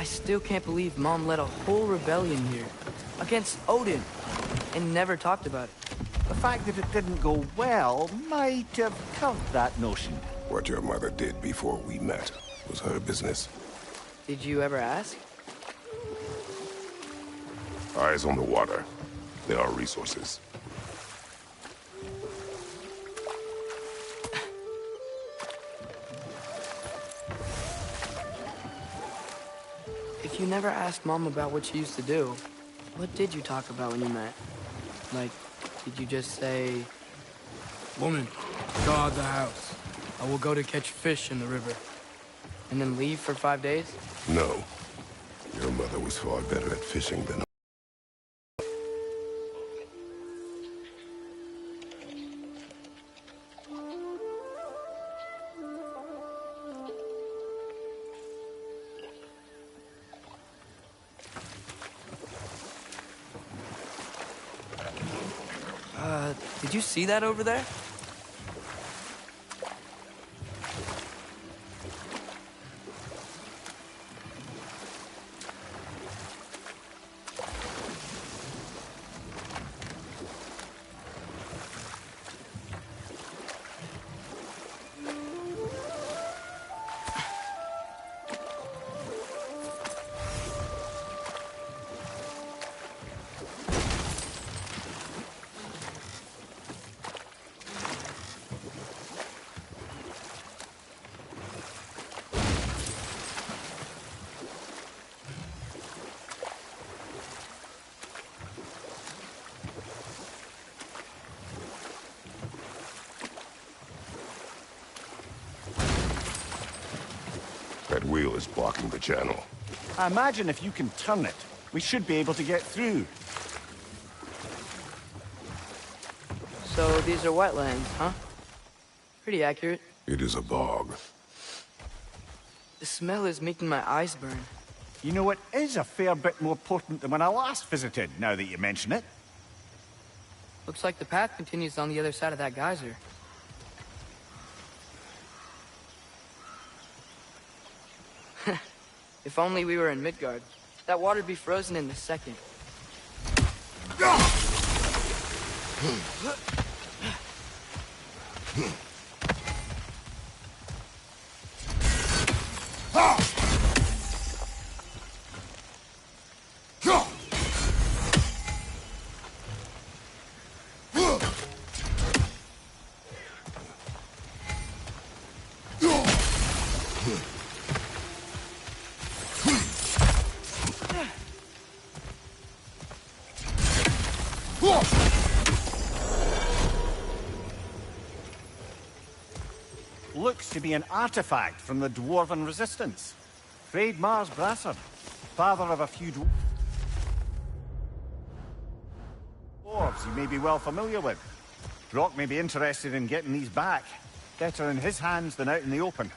still can't believe Mom led a whole rebellion here against Odin and never talked about it. The fact that it didn't go well might have curved that notion. What your mother did before we met was her business. Did you ever ask? Eyes on the water. There are resources. If you never asked Mom about what she used to do, what did you talk about when you met? Like, did you just say, "Woman, guard the house. I will go to catch fish in the river," and then leave for 5 days? No. Your mother was far better at fishing than Did you see that over there? that wheel is blocking the channel. I imagine if you can turn it, we should be able to get through. So these are wetlands, huh? Pretty accurate. It is a bog. The smell is making my eyes burn. You know, it is a fair bit more potent than when I last visited, now that you mention it. Looks like the path continues on the other side of that geyser. If only we were in Midgard. That water'd be frozen in a second. Looks to be an artifact from the Dwarven Resistance. Freydmar's Brasser, father of a few dwarves you may be well familiar with. Brock may be interested in getting these back. Better in his hands than out in the open.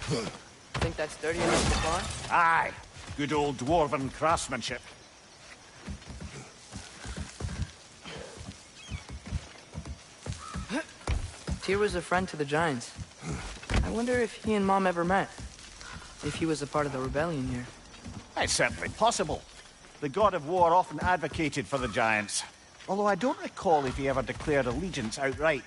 Think that's sturdy enough to climb? Aye, good old Dwarven craftsmanship. Tyr was a friend to the Giants. I wonder if he and Mom ever met. If he was a part of the rebellion here. It's certainly possible. The god of war often advocated for the Giants. Although I don't recall if he ever declared allegiance outright.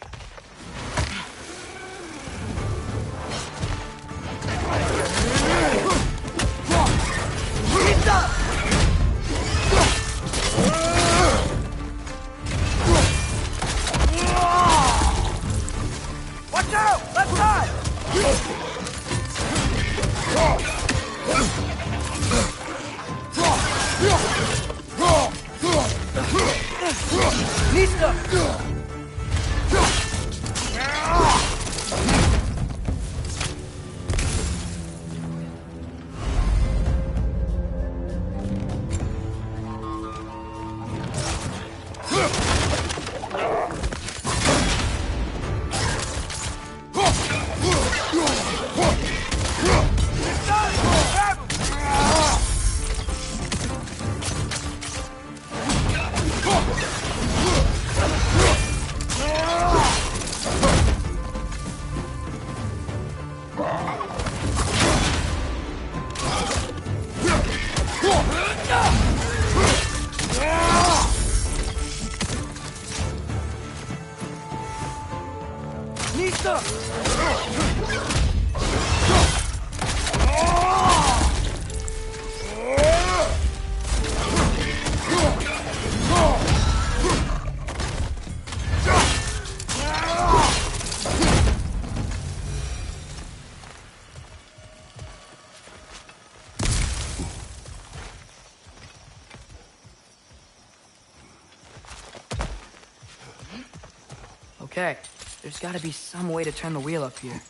Okay, there's gotta be some way to turn the wheel up here.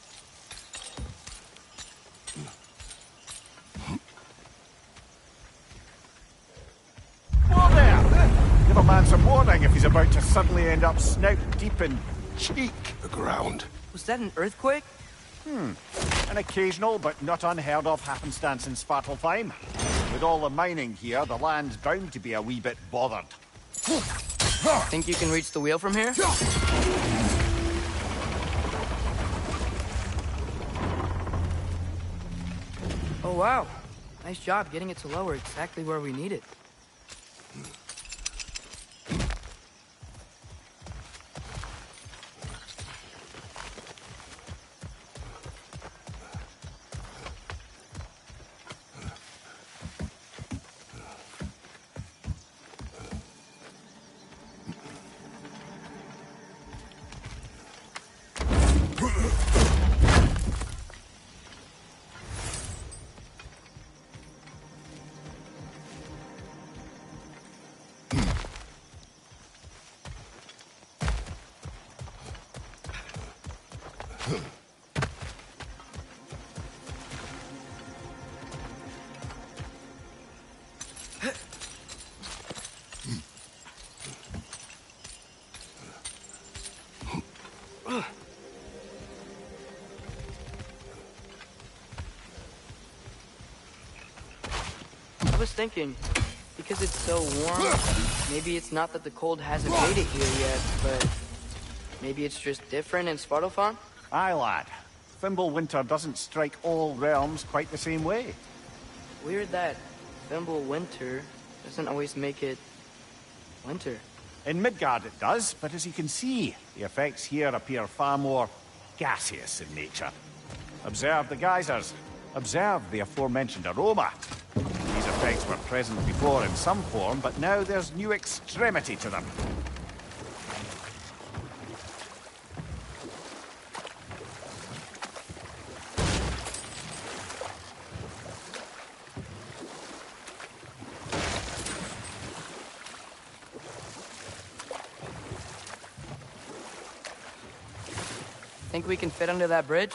Whoa there! Give a man some warning if he's about to suddenly end up snout deep in cheek. The ground. Was that an earthquake? An occasional but not unheard of happenstance in Svartalfheim. With all the mining here, the land's bound to be a wee bit bothered. Think you can reach the wheel from here? Oh, wow. Nice job getting it to lower exactly where we need it. I was thinking, because it's so warm, maybe it's not that the cold hasn't made it here yet, but maybe it's just different in Svartalfheim? Aye, lad. Thimble winter doesn't strike all realms quite the same way. Weird that Thimble winter doesn't always make it winter. In Midgard it does, but as you can see, the effects here appear far more gaseous in nature. Observe the geysers. Observe the aforementioned aroma. These effects were present before in some form, but now there's new extremity to them. Think we can fit under that bridge?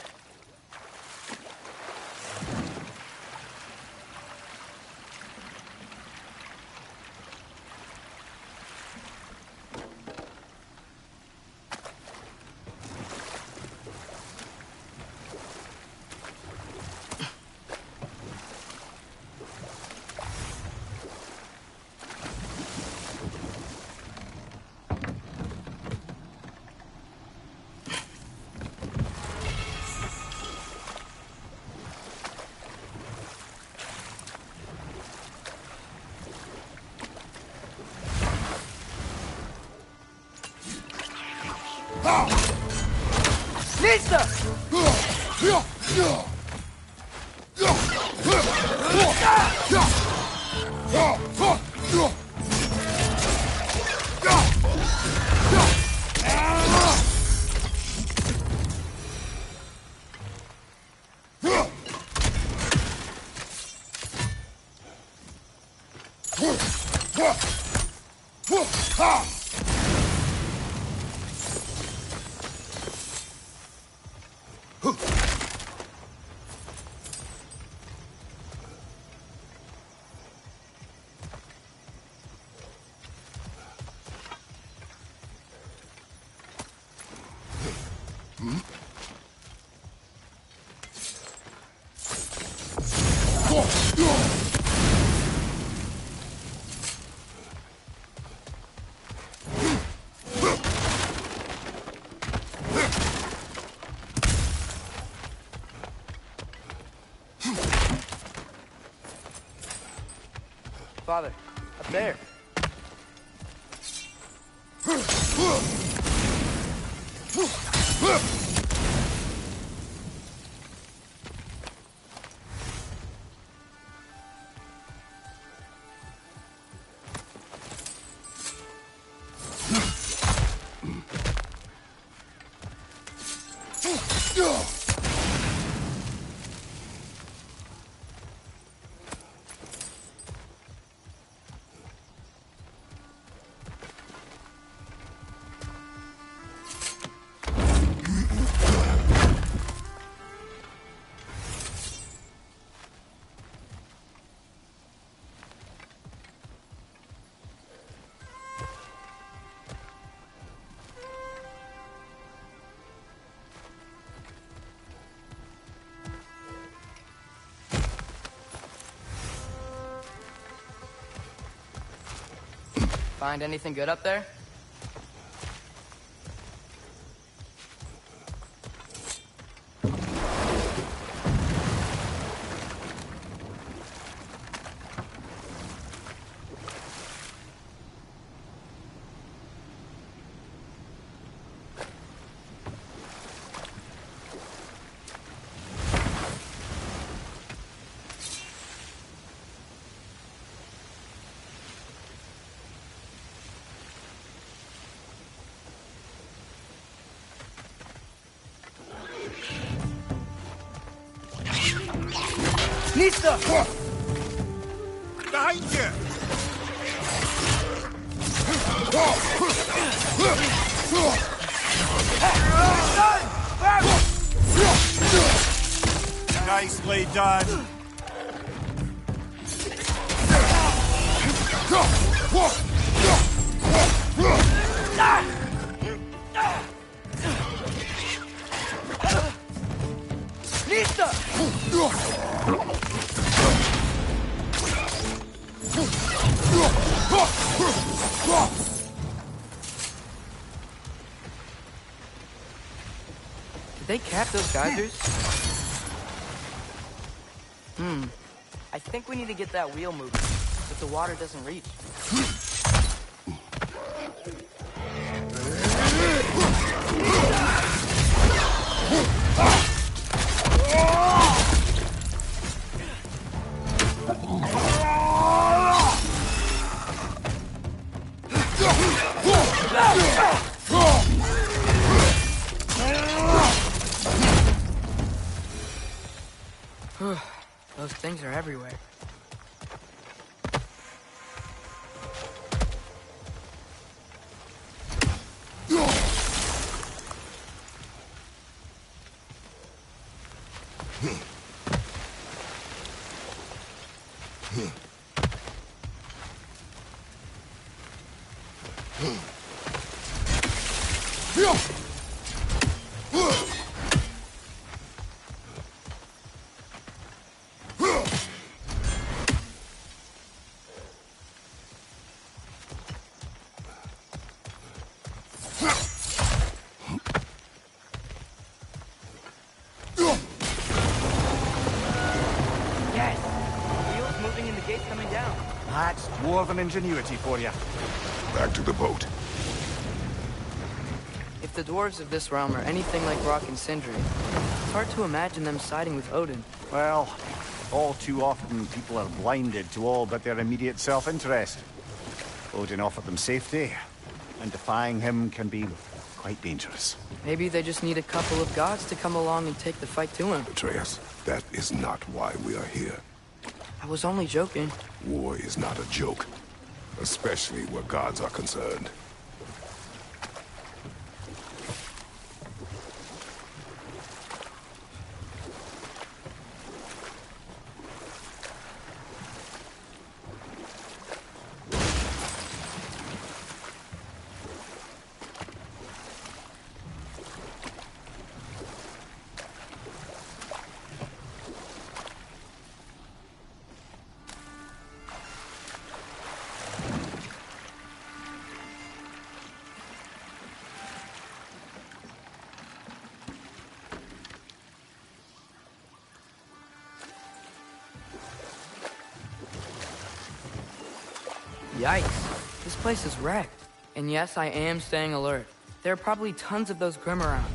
Father, up there. Find anything good up there? Nista! Behind you! Nicely done. Did they cap those geysers? I think we need to get that wheel moving, but the water doesn't reach. Those things are everywhere. That's dwarven ingenuity for you. Back to the boat. If the dwarves of this realm are anything like Rock and Sindri, it's hard to imagine them siding with Odin. Well, all too often people are blinded to all but their immediate self-interest. Odin offered them safety, and defying him can be quite dangerous. Maybe they just need a couple of gods to come along and take the fight to him. Atreus, that is not why we are here. I was only joking. War is not a joke. especially where gods are concerned. Yikes. This place is wrecked. And yes, I am staying alert. There are probably tons of those Grimm around.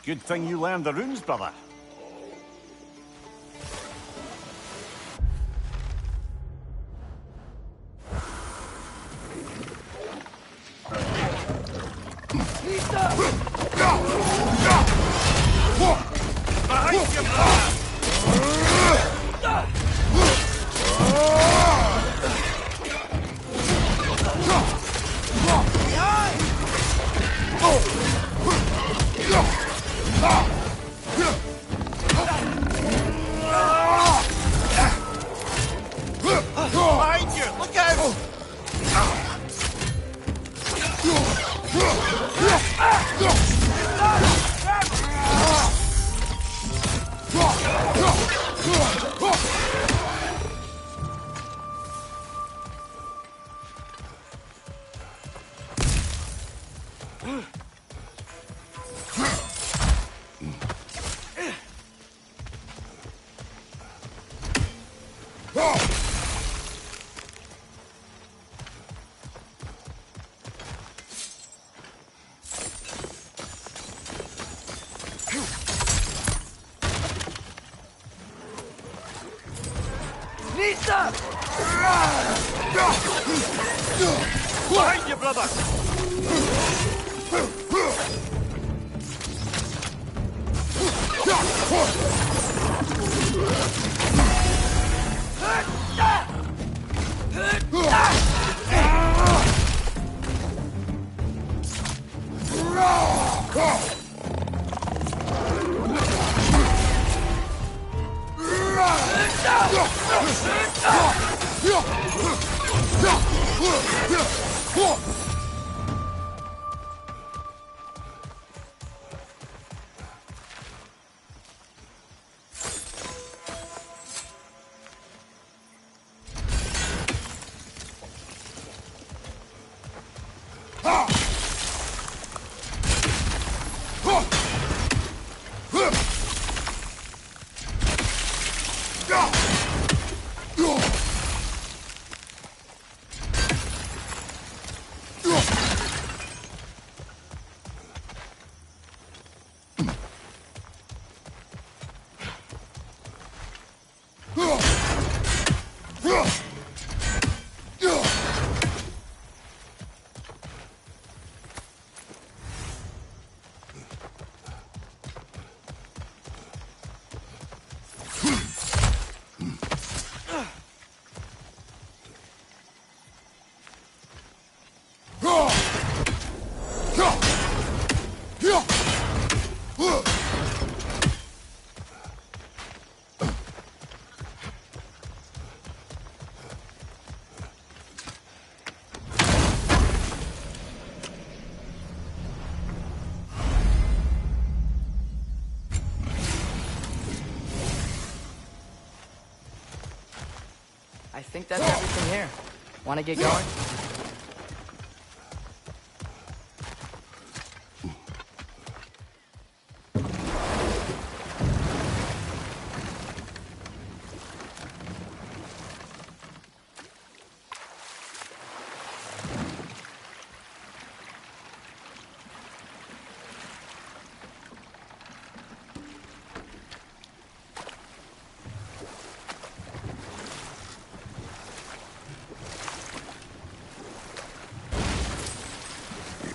Good thing you learned the runes, brother. Behind you, brother! Behind you! Look out! Behind you, brother! I think that's everything here. Want to get going?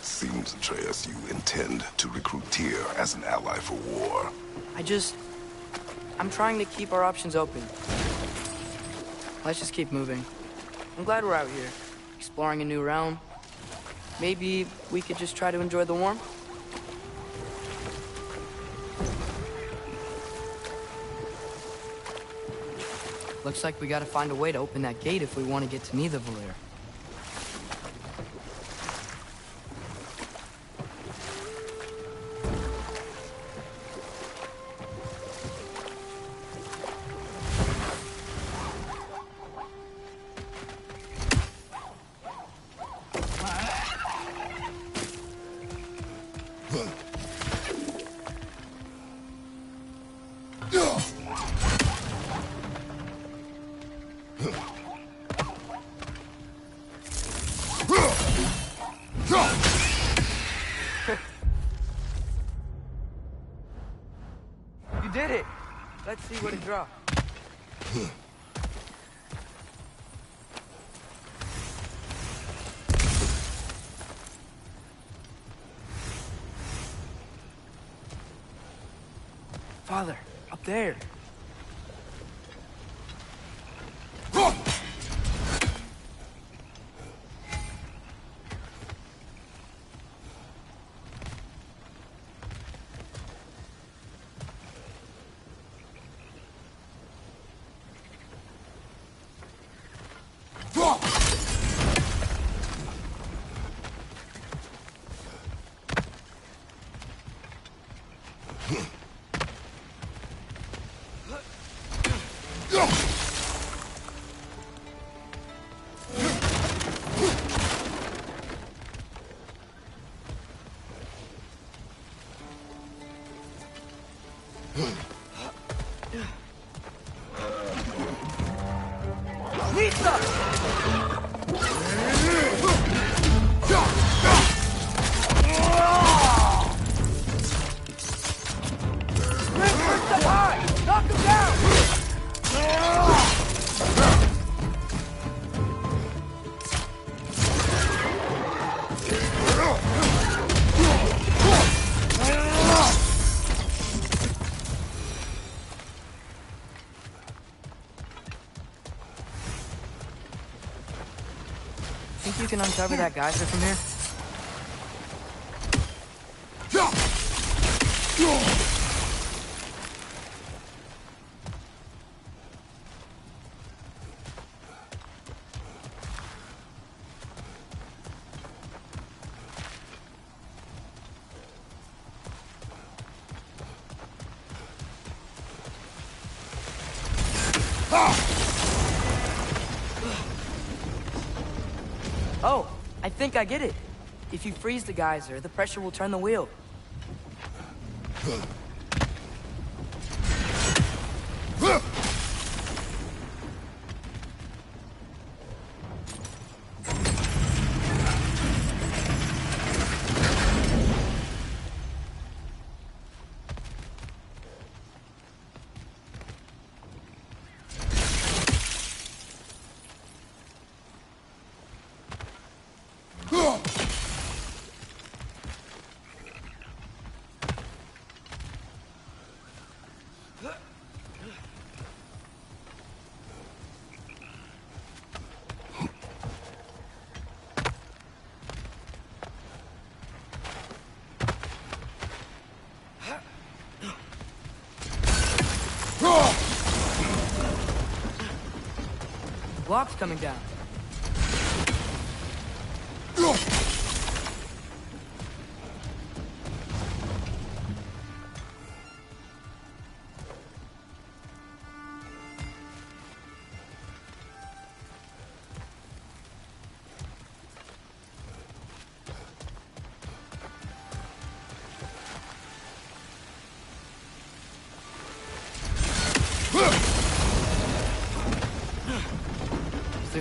Seems, Atreus, you intend to recruit Tyr as an ally for war. I'm trying to keep our options open. Let's just keep moving. I'm glad we're out here, exploring a new realm. Maybe we could just try to enjoy the warmth? Looks like we gotta find a way to open that gate if we want to get to Nidavellir. You did it! Let's see what it dropped. Father, up there. Think you can uncover that geyser from here? Oh, I think I get it. If you freeze the geyser, the pressure will turn the wheel. Blocks coming down.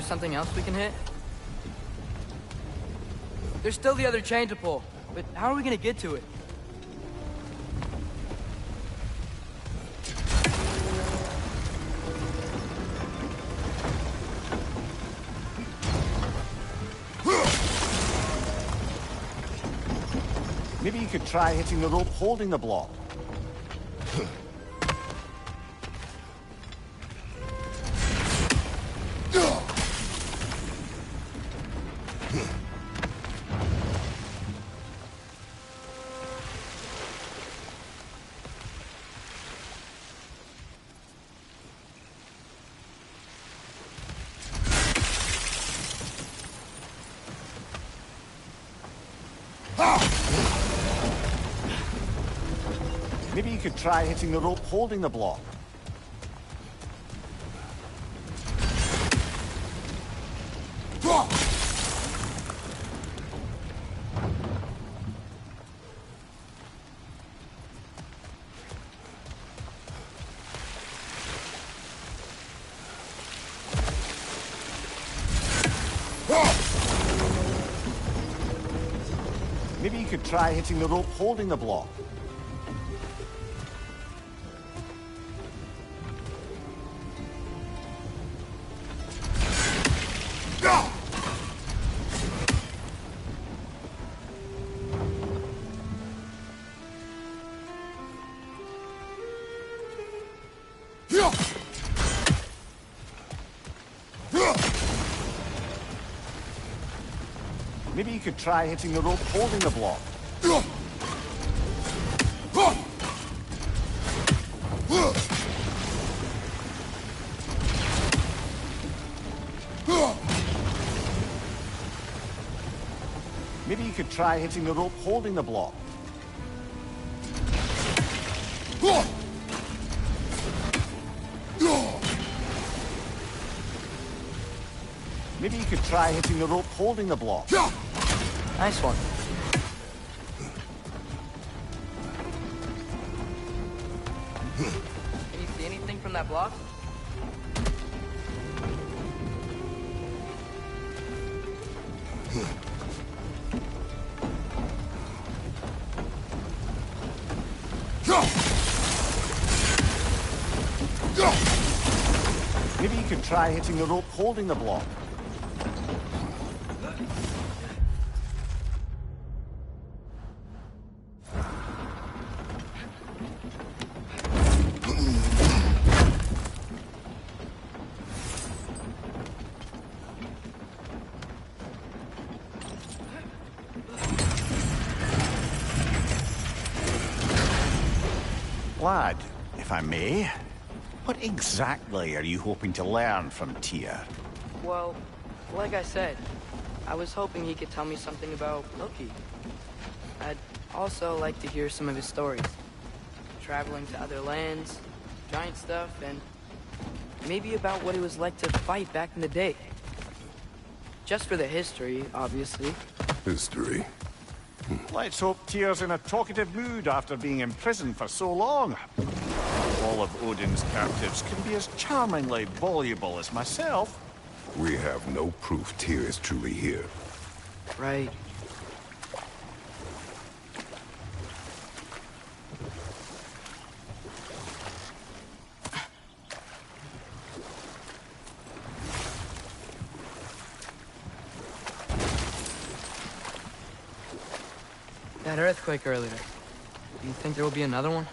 something else we can hit? There's still the other chain to pull, but how are we gonna get to it? Maybe you could try hitting the rope holding the block. Maybe you could try hitting the rope holding the block. Maybe you could try hitting the rope holding the block. Maybe you could try hitting the rope holding the block. Maybe you could try hitting the rope holding the block. Maybe you could try hitting the rope holding the block. Nice one. Can you see anything from that block? Maybe you could try hitting the rope holding the block. Lad, if I may, what exactly are you hoping to learn from Tyr? Well, like I said, I was hoping he could tell me something about Loki. I'd also like to hear some of his stories. Traveling to other lands, giant stuff, and maybe about what it was like to fight back in the day. Just for the history, obviously. History. Let's hope Tyr's in a talkative mood after being imprisoned for so long. All of Odin's captives can be as charmingly voluble as myself. We have no proof Tyr is truly here. Right. That earthquake earlier. Do you think there will be another one?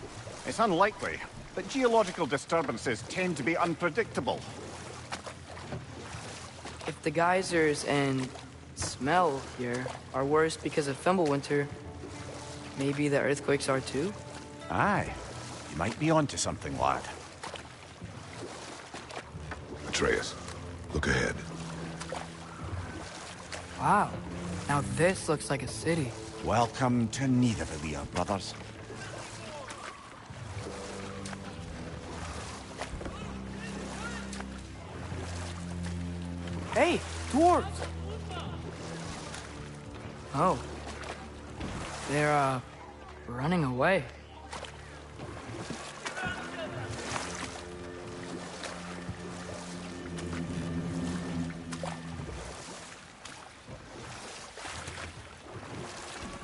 It's unlikely, but geological disturbances tend to be unpredictable. If the geysers and smell here are worse because of Fimbulwinter, maybe the earthquakes are too? Aye, you might be onto something, lad. Atreus, look ahead. Wow. Now this looks like a city. Welcome to Nidavellir, brothers. Hey, dwarves! Oh. They're, running away.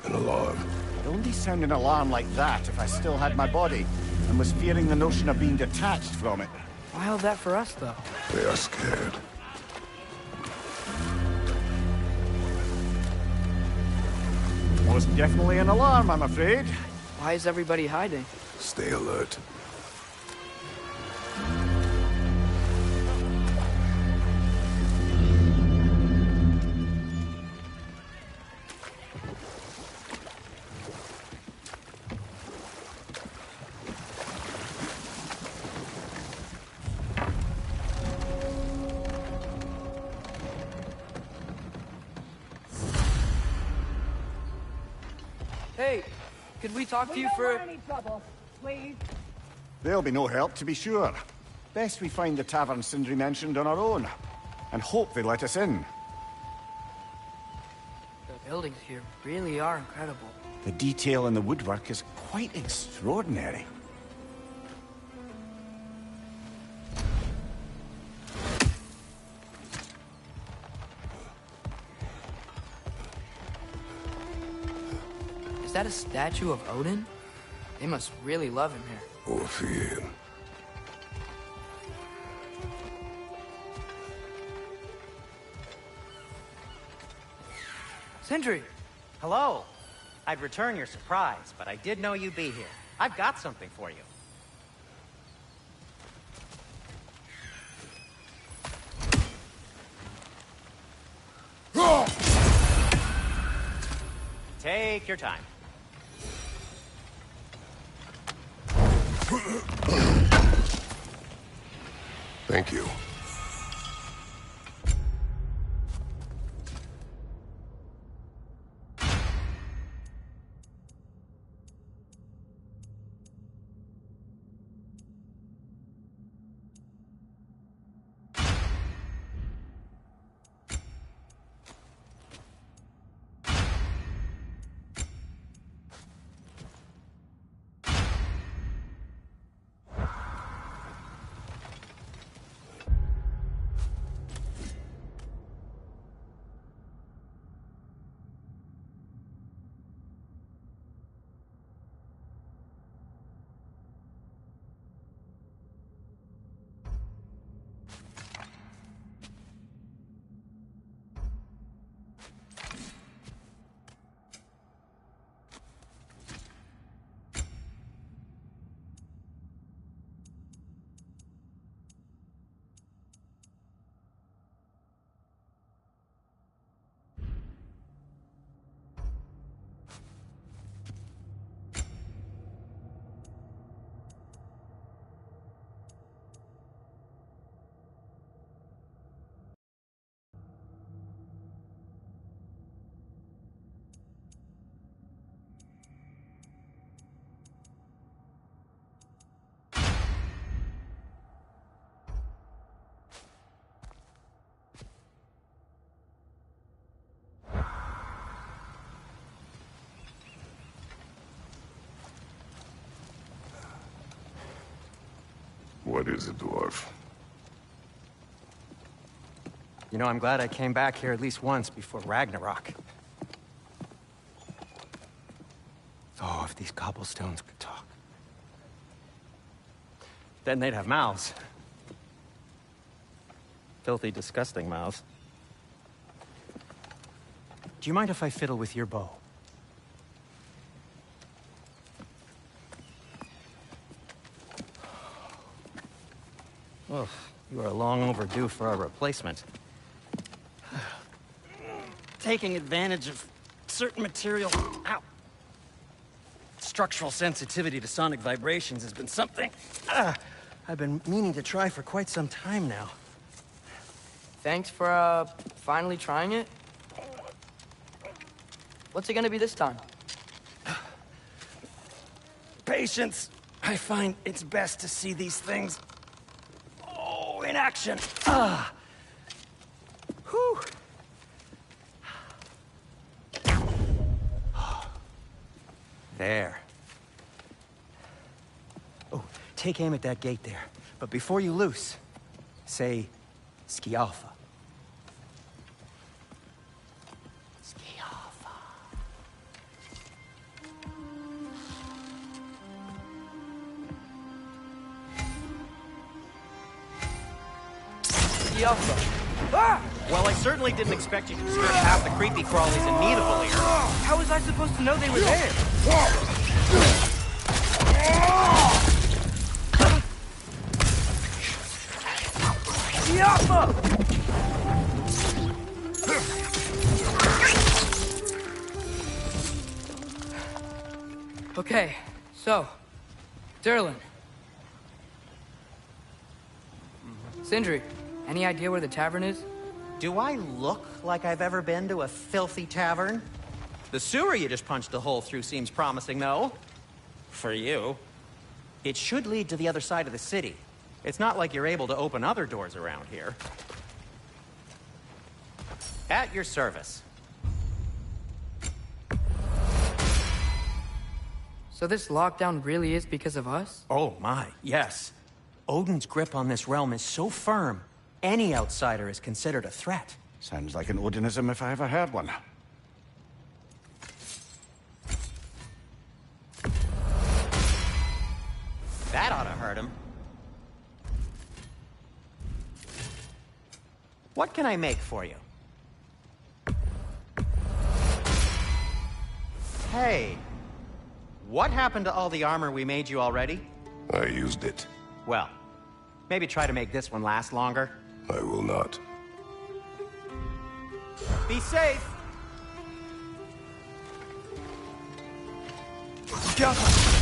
An alarm. I'd only sound an alarm like that if I still had my body, and was fearing the notion of being detached from it. Why all that for us, though? They are scared. Was definitely an alarm, I'm afraid. Why is everybody hiding? Stay alert. Hey, could we talk to you for... any trouble, please. There'll be no help, to be sure. Best we find the tavern Sindri mentioned on our own, and hope they let us in. The buildings here really are incredible. The detail in the woodwork is quite extraordinary. Is that a statue of Odin? They must really love him here. Or fear him. Sindri! Hello. I'd return your surprise, but I did know you'd be here. I've got something for you. Take your time. Thank you. What is it, dwarf? You know, I'm glad I came back here at least once before Ragnarok. Oh, if these cobblestones could talk. Then they'd have mouths. Filthy, disgusting mouths. Do you mind if I fiddle with your bow? Oh, you are long overdue for a replacement. Taking advantage of certain material... Ow! Structural sensitivity to sonic vibrations has been something I've been meaning to try for quite some time now. Thanks for, finally trying it. What's it gonna be this time? Patience. I find it's best to see these things... in action. Whew. There. Oh, take aim at that gate there. But before you loose, say, Skialfa. Skialfa. Tiafa. Ah! Well, I certainly didn't expect you to strip past the creepy crawlies in Nidavellir. How was I supposed to know they were there? Tiafa! Okay, so, Durlin. Sindri, any idea where the tavern is? Do I look like I've ever been to a filthy tavern? The sewer you just punched a hole through seems promising, though. For you. It should lead to the other side of the city. It's not like you're able to open other doors around here. At your service. So this lockdown really is because of us? Oh my, yes. Odin's grip on this realm is so firm, any outsider is considered a threat. Sounds like an Odinism if I ever heard one. That ought to hurt him. What can I make for you? Hey, what happened to all the armor we made you already? I used it. Well, maybe try to make this one last longer. I will not. Be safe! Jaffa.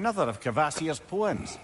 Another of Kvasir's poems.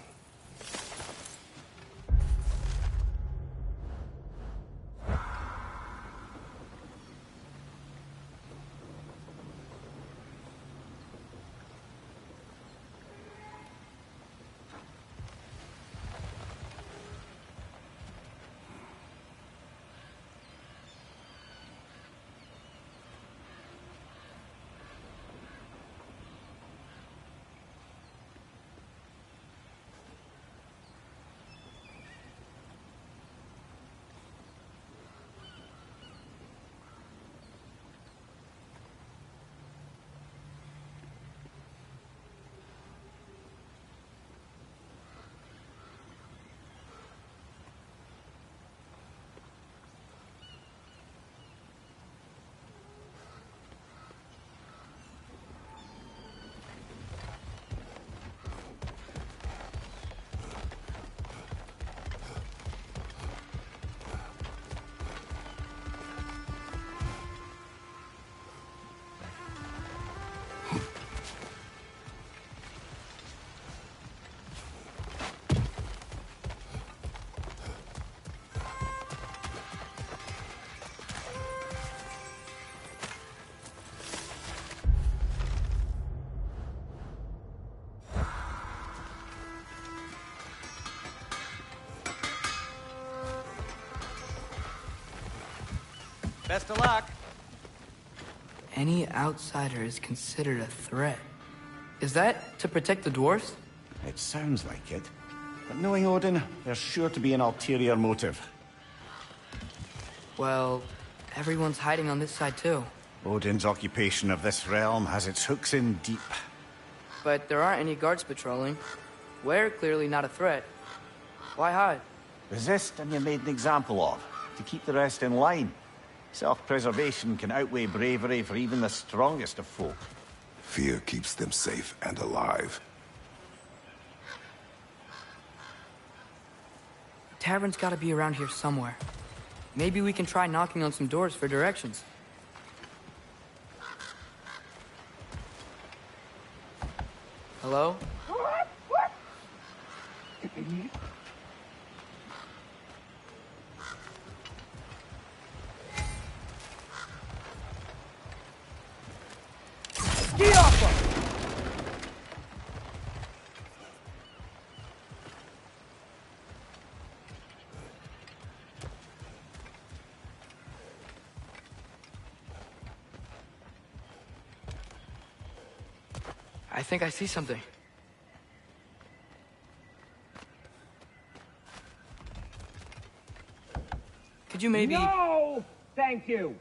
Best of luck. Any outsider is considered a threat. Is that to protect the dwarves? It sounds like it. But knowing Odin, there's sure to be an ulterior motive. Well, everyone's hiding on this side too. Odin's occupation of this realm has its hooks in deep. But there aren't any guards patrolling. We're clearly not a threat. Why hide? Resist and you're made an example of, to keep the rest in line. Self-preservation can outweigh bravery for even the strongest of folk. Fear keeps them safe and alive. Tavern's gotta be around here somewhere. Maybe we can try knocking on some doors for directions. Hello? Get off her! I think I see something. Could you maybe... No! Thank you!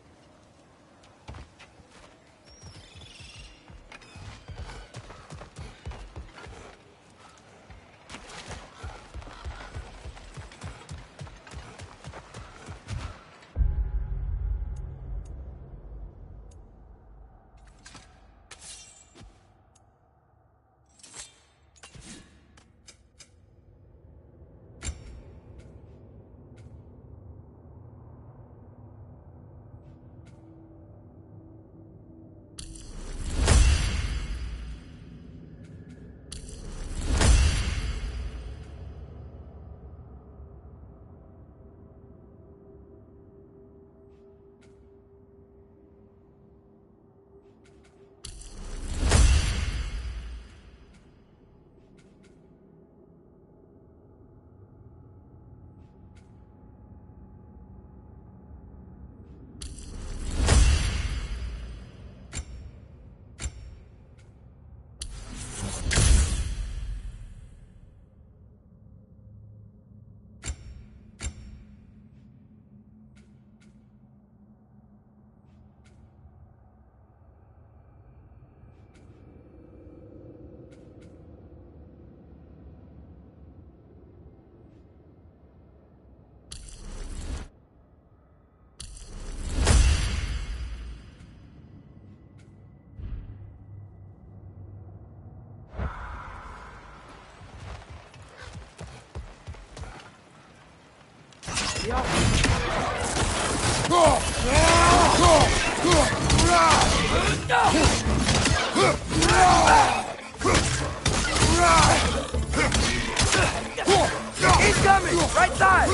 He's coming! Right side!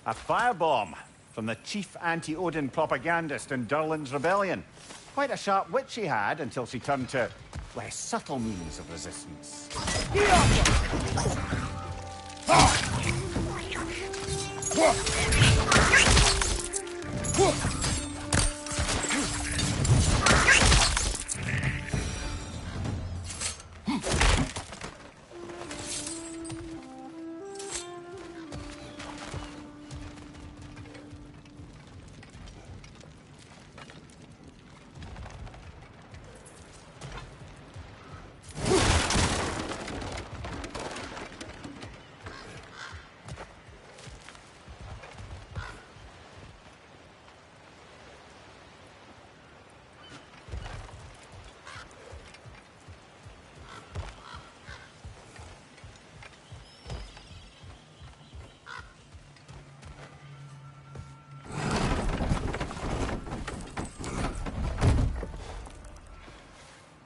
A firebomb from the chief anti-Odin propagandist in Durlin's rebellion. Quite a sharp wit she had until she turned to less subtle means of resistance.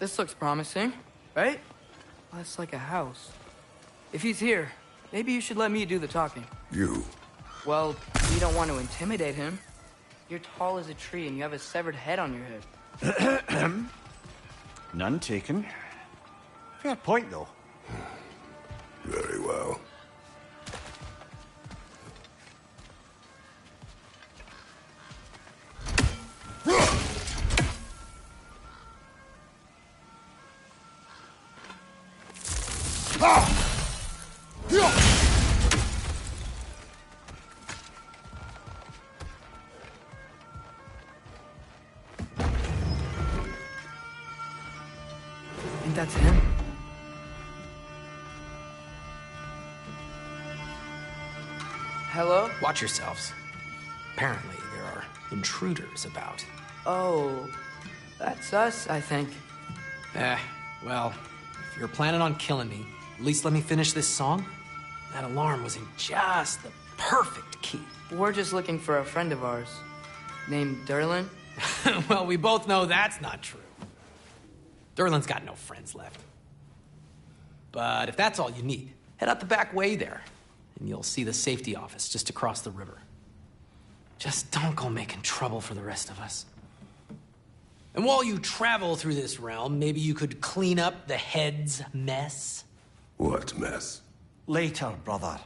This looks promising, right? That's like a house. If he's here, maybe you should let me do the talking. You. Well, you don't want to intimidate him. You're tall as a tree and you have a severed head on your head. None taken. Fair point, though. Very well. Think that's him? Hello? Watch yourselves. Apparently, there are intruders about. Oh, that's us, I think. Well, if you're planning on killing me, at least let me finish this song. That alarm was in just the perfect key. We're just looking for a friend of ours named Derlin. Well, we both know that's not true. Derlin's got no friends left. But if that's all you need, head out the back way there, and you'll see the safety office just across the river. Just don't go making trouble for the rest of us. And while you travel through this realm, maybe you could clean up the head's mess? What mess? Later, brother.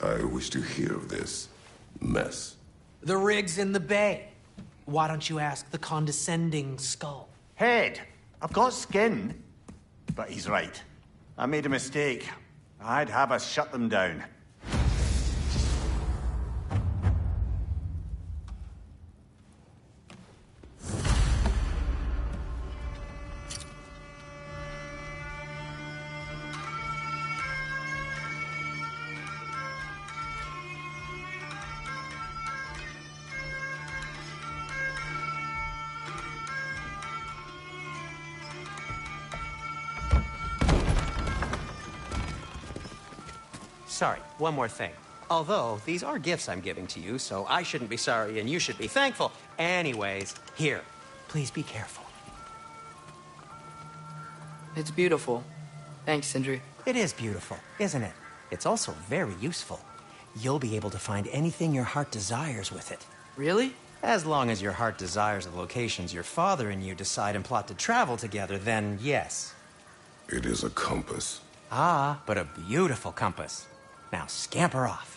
I wish to hear of this mess. The rig's in the bay. Why don't you ask the condescending skull? Head. I've got skin. But he's right. I made a mistake. I'd have us shut them down. Sorry, one more thing. Although, these are gifts I'm giving to you, so I shouldn't be sorry and you should be thankful. Anyways, here, please be careful. It's beautiful. Thanks, Sindri. It is beautiful, isn't it? It's also very useful. You'll be able to find anything your heart desires with it. Really? As long as your heart desires the locations your father and you decide and plot to travel together, then yes. It is a compass. Ah, but a beautiful compass. Now scamper off.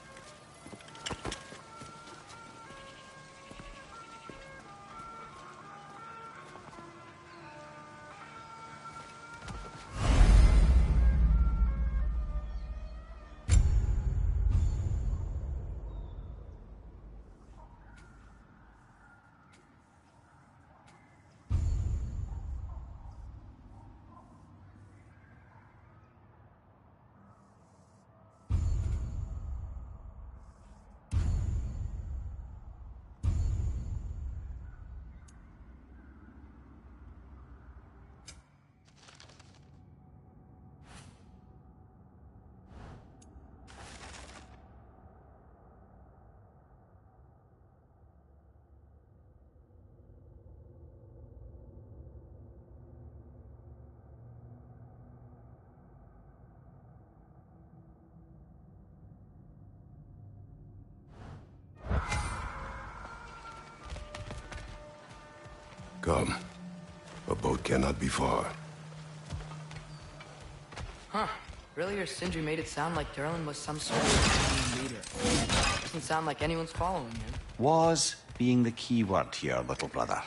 Come. A boat cannot be far. Huh. Earlier, Sindri made it sound like Derlin was some sort of leader. Doesn't sound like anyone's following him. Was being the key word here, little brother.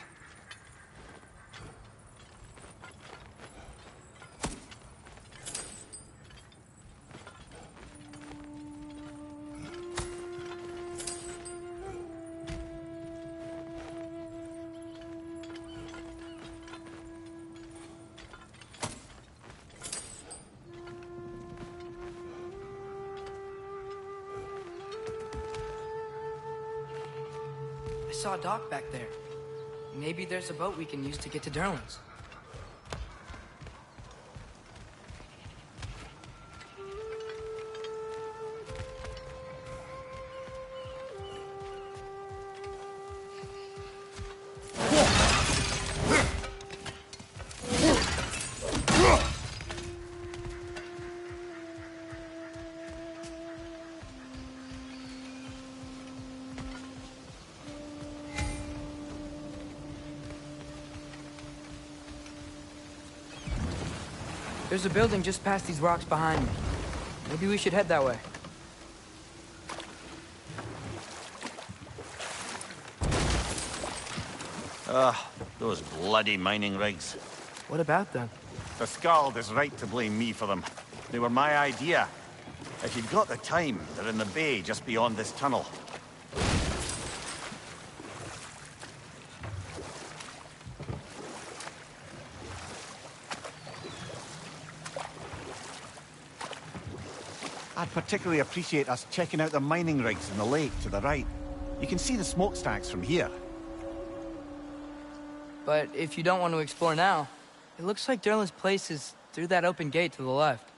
saw a dock back there. Maybe there's a boat we can use to get to Durlin's. There's a building just past these rocks behind me. Maybe we should head that way. Those bloody mining rigs. What about them? The Skald is right to blame me for them. They were my idea. If you've got the time, they're in the bay just beyond this tunnel. I'd particularly appreciate us checking out the mining rigs in the lake to the right. You can see the smokestacks from here. But if you don't want to explore now, it looks like Durlin's place is through that open gate to the left.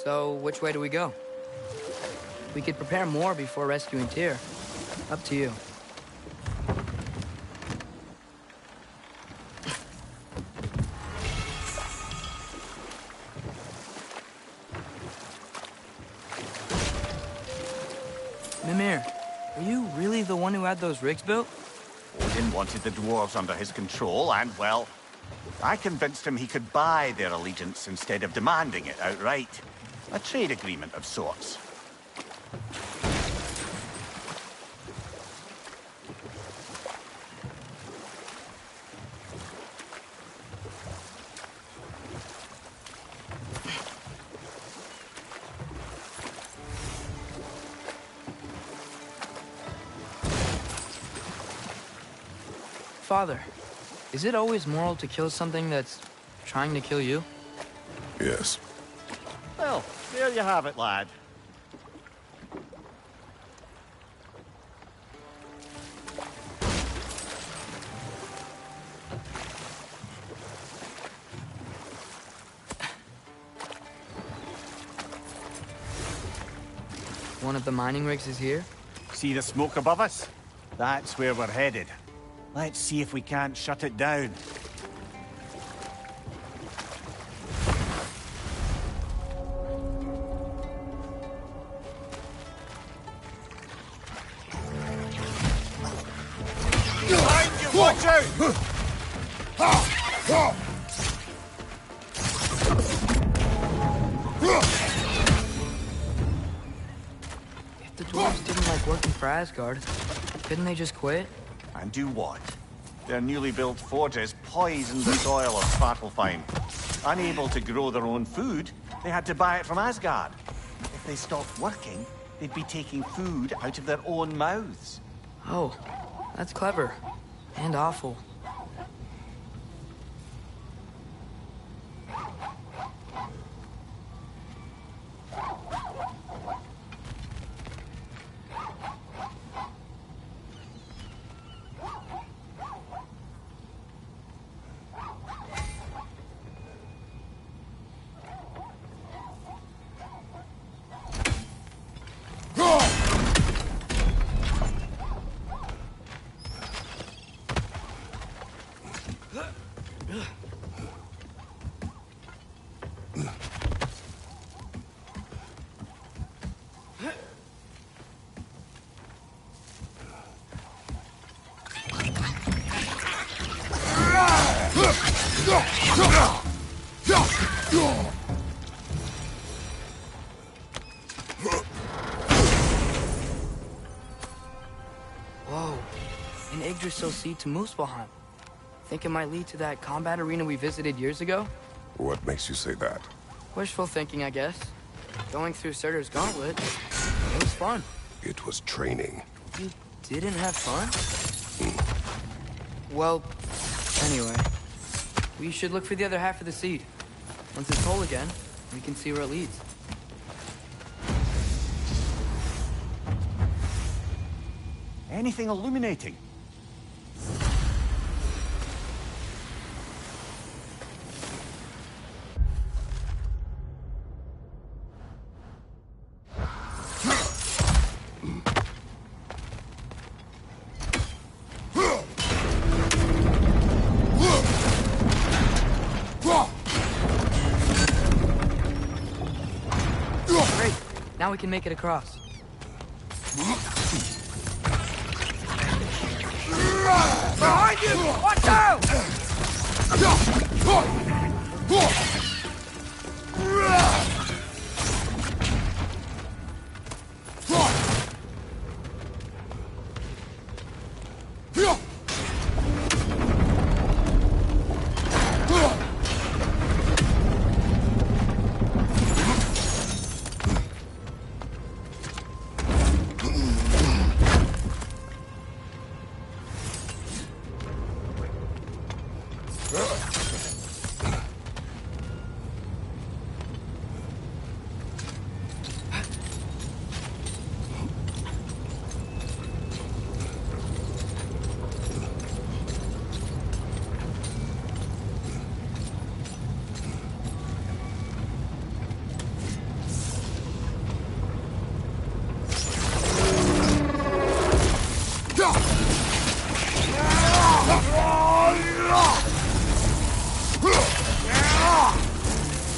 So, which way do we go? We could prepare more before rescuing Tyr. Up to you. Mimir, are you really the one who had those rigs built? Odin wanted the dwarves under his control, and, well, I convinced him he could buy their allegiance instead of demanding it outright. A trade agreement of sorts. Father, is it always moral to kill something that's trying to kill you? Yes. Well, there you have it, lad. One of the mining rigs is here? See the smoke above us? That's where we're headed. Let's see if we can't shut it down. Behind you! Watch out! If the dwarves didn't like working for Asgard, couldn't they just quit? And do what? Their newly built forges poisoned the soil of Svartalfheim. Unable to grow their own food, they had to buy it from Asgard. If they stopped working, they'd be taking food out of their own mouths. Oh, that's clever. And awful. Whoa, an Yggdrasil seed to Muspelheim. Think it might lead to that combat arena we visited years ago? What makes you say that? Wishful thinking, I guess. Going through Surtur's gauntlet, it was fun. It was training. You didn't have fun? Well, anyway, we should look for the other half of the seed. Once it's whole again, we can see where it leads. Anything illuminating? Great. Now we can make it across. Behind you! Watch out!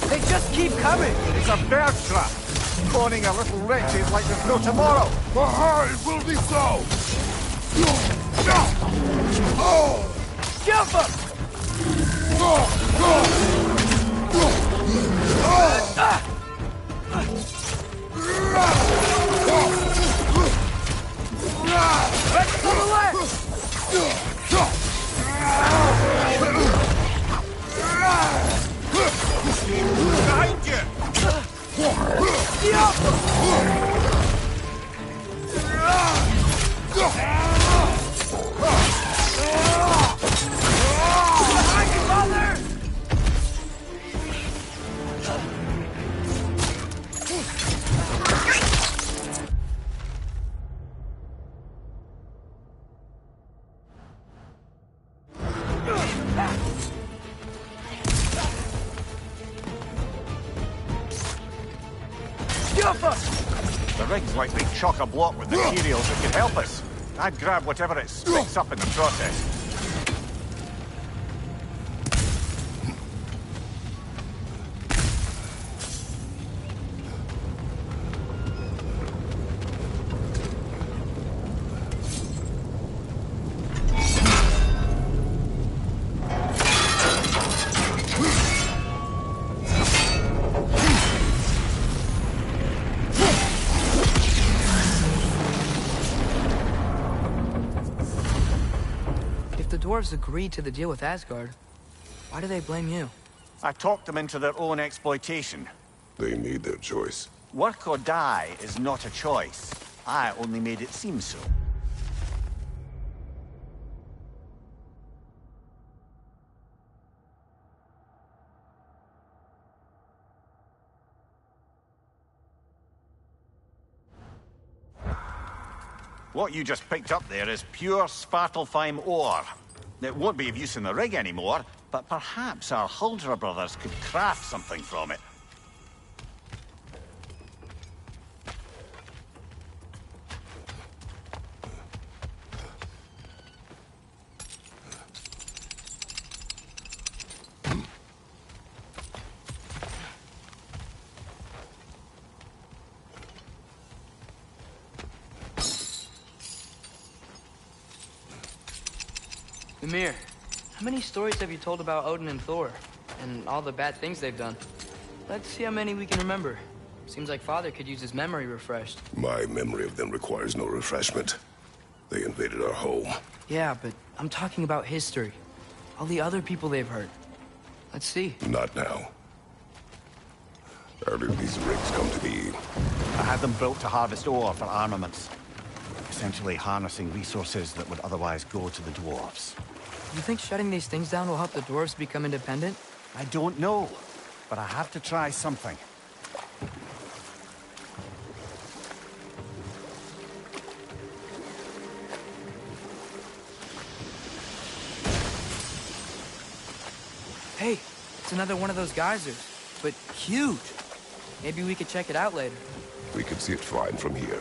They just keep coming! It's a bear trap! Spawning a little wretches like there's no tomorrow! Behind will be so! Jump up! Let's to the left! Behind you! Behind you, mother! Jump up! The rig's like they chock-a-block with materials that could help us. I'd grab whatever it spits up in the process. If the dwarves agreed to the deal with Asgard, why do they blame you? I talked them into their own exploitation. They made their choice. Work or die is not a choice. I only made it seem so. What you just picked up there is pure Svartalfheim ore. It won't be of use in the rig anymore, but perhaps our Huldra brothers could craft something from it. Ymir, how many stories have you told about Odin and Thor? And all the bad things they've done? Let's see how many we can remember. Seems like Father could use his memory refreshed. My memory of them requires no refreshment. They invaded our home. Yeah, but I'm talking about history. All the other people they've hurt. Let's see. Not now. How did these rigs come to be? I had them built to harvest ore for armaments. Essentially harnessing resources that would otherwise go to the dwarves. You think shutting these things down will help the dwarves become independent? I don't know, but I have to try something. It's another one of those geysers, but huge. Maybe we could check it out later. We can see it fine from here.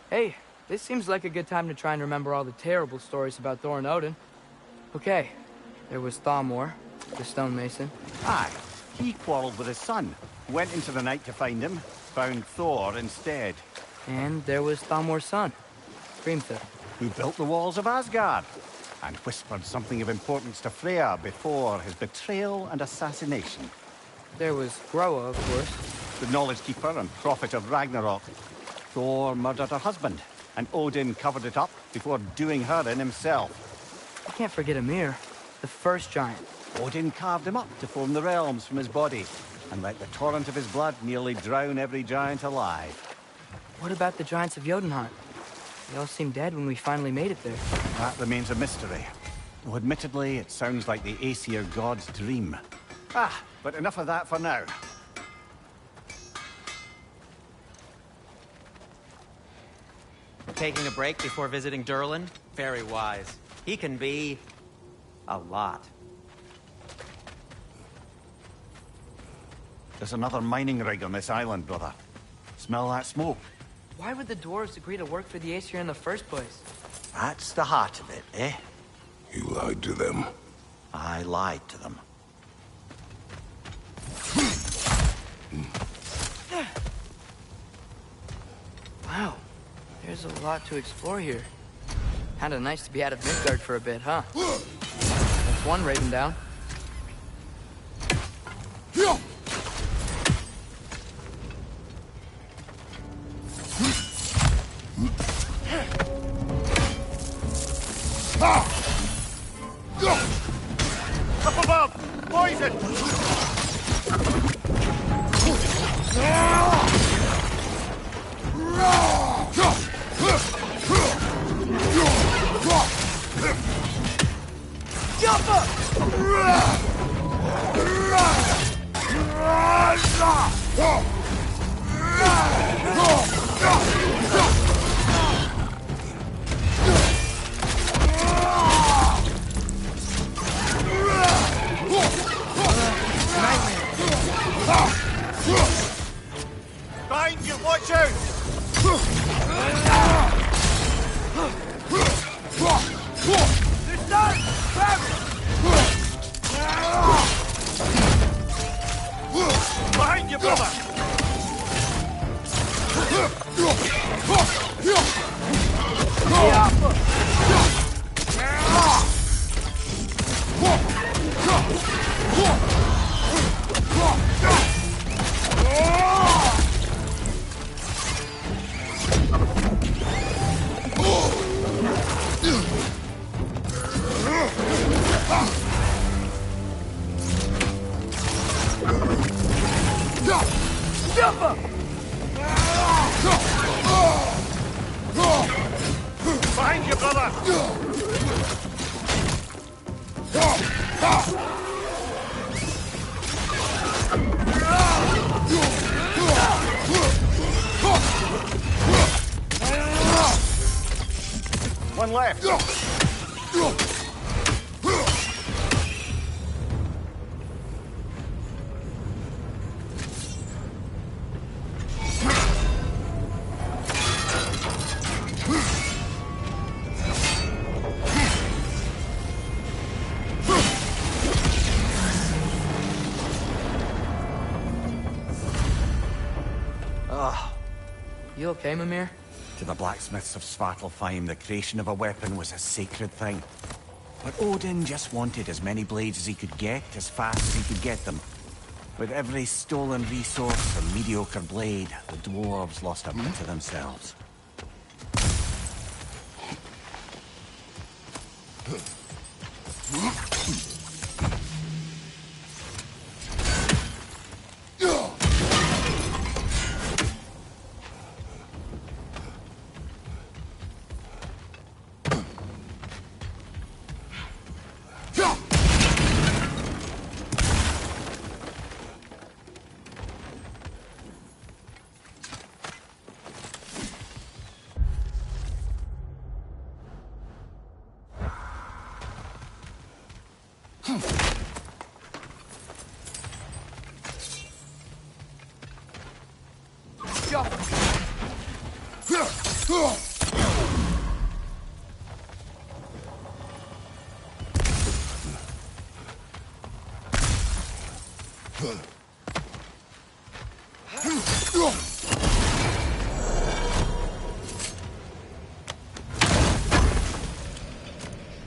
Hey, this seems like a good time to try and remember all the terrible stories about Thor and Odin. Okay, there was Thamor, the stonemason. Aye, he quarreled with his son. Went into the night to find him, found Thor instead. And there was Thamor's son, Grimthor. Who built the walls of Asgard, and whispered something of importance to Freya before his betrayal and assassination. There was Groa, of course. The knowledge keeper and prophet of Ragnarok. Thor murdered her husband, and Odin covered it up before doing her in himself. I can't forget Ymir, the first giant. Odin carved him up to form the realms from his body, and let the torrent of his blood nearly drown every giant alive. What about the giants of Jotunheim? They all seemed dead when we finally made it there. That remains a mystery. Though admittedly, it sounds like the Aesir god's dream. But enough of that for now. Taking a break before visiting Durlin? Very wise. He can be... a lot. There's another mining rig on this island, brother. Smell that smoke? Why would the dwarves agree to work for the Aesir in the first place? That's the heart of it, eh? You lied to them. I lied to them. Wow, there's a lot to explore here. Kinda nice to be out of Midgard for a bit, huh? That's one raven down. Up above! Poison! Behind you, watch out! Behind you, brother! Behind you, brother! One left. You okay, Mimir? To the blacksmiths of Svartalfheim, the creation of a weapon was a sacred thing. But Odin just wanted as many blades as he could get, as fast as he could get them. With every stolen resource or mediocre blade, the dwarves lost a bit of themselves.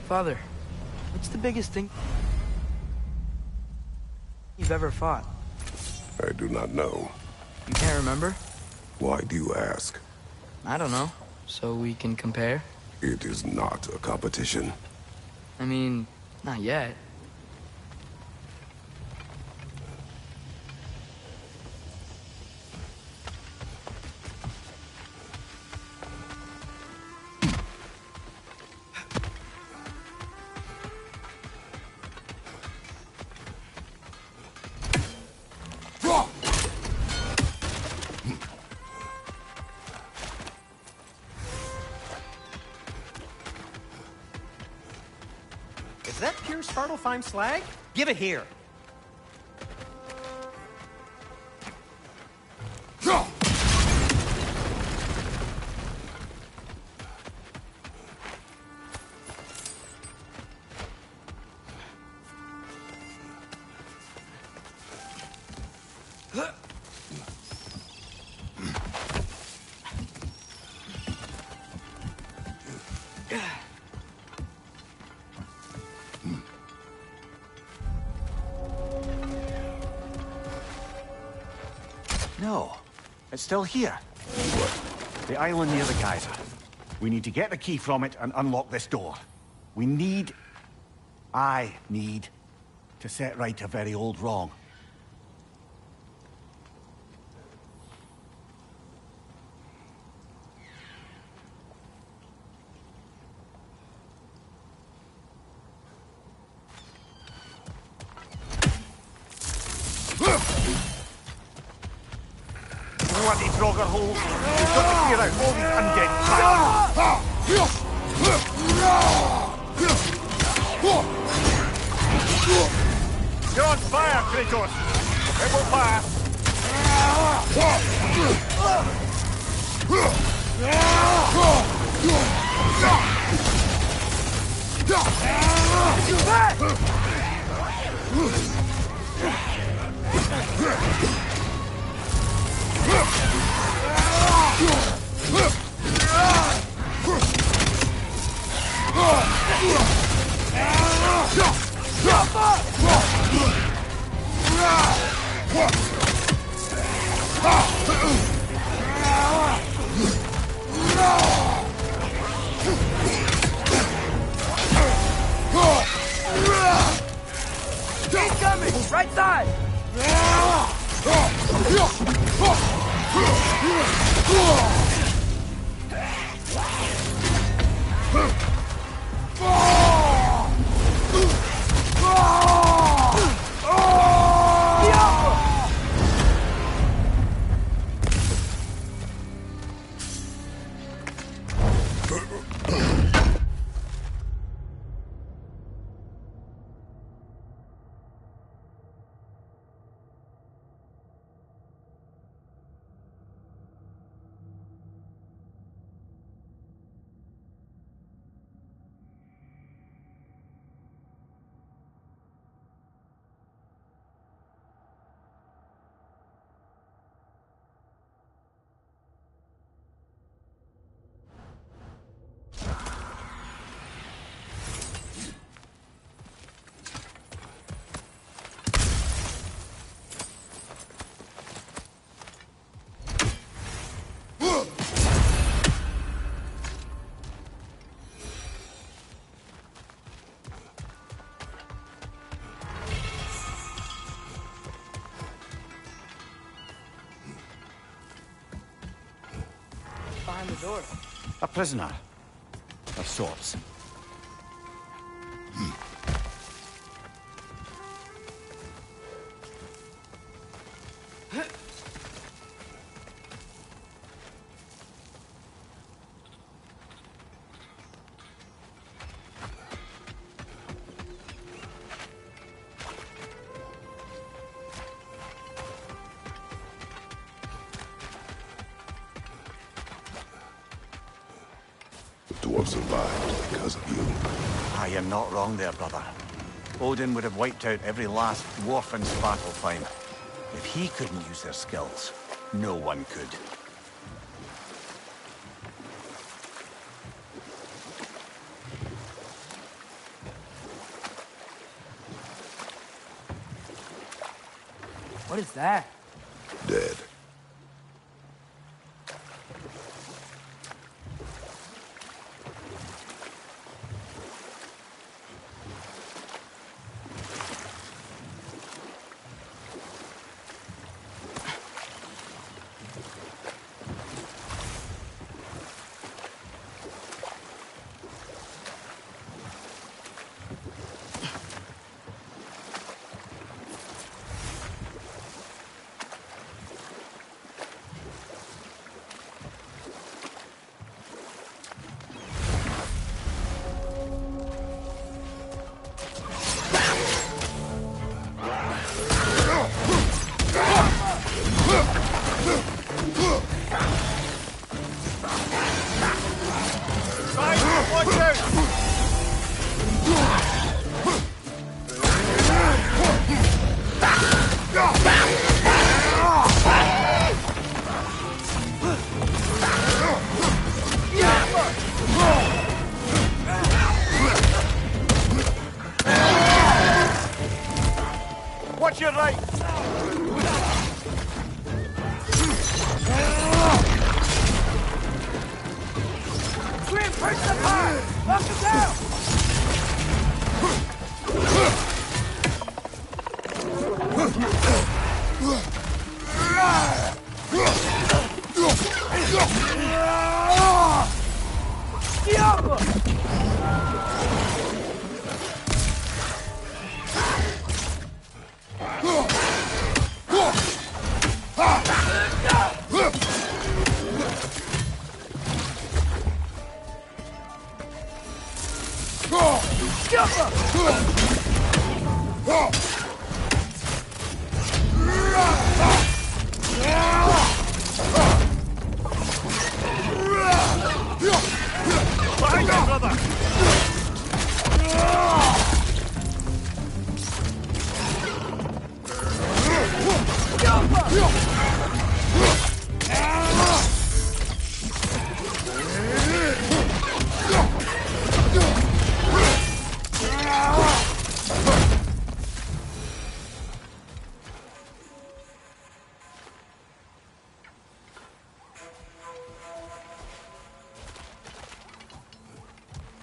Father, what's the biggest thing you've ever fought? I do not know. You can't remember? Why do you ask? I don't know. So we can compare? It is not a competition. I mean, not yet. Is that pure Svartalfheim slag? Give it here. No, it's still here. The island near the geyser. We need to get the key from it and unlock this door. I need to set right a very old wrong. What these Roger holes? We've got to clear out all these undead traps. You're on fire, Kratos! It will pass! He's coming! Right side! Behind the door. A prisoner. Of sorts. dwarf survived because of you. Ah, you're not wrong there, brother. Odin would have wiped out every last dwarf in Svartalfheim. If he couldn't use their skills, no one could. What is that? Dead. Watch out! Watch your right! Grim, push the car! Knock him down! Behind you, brother!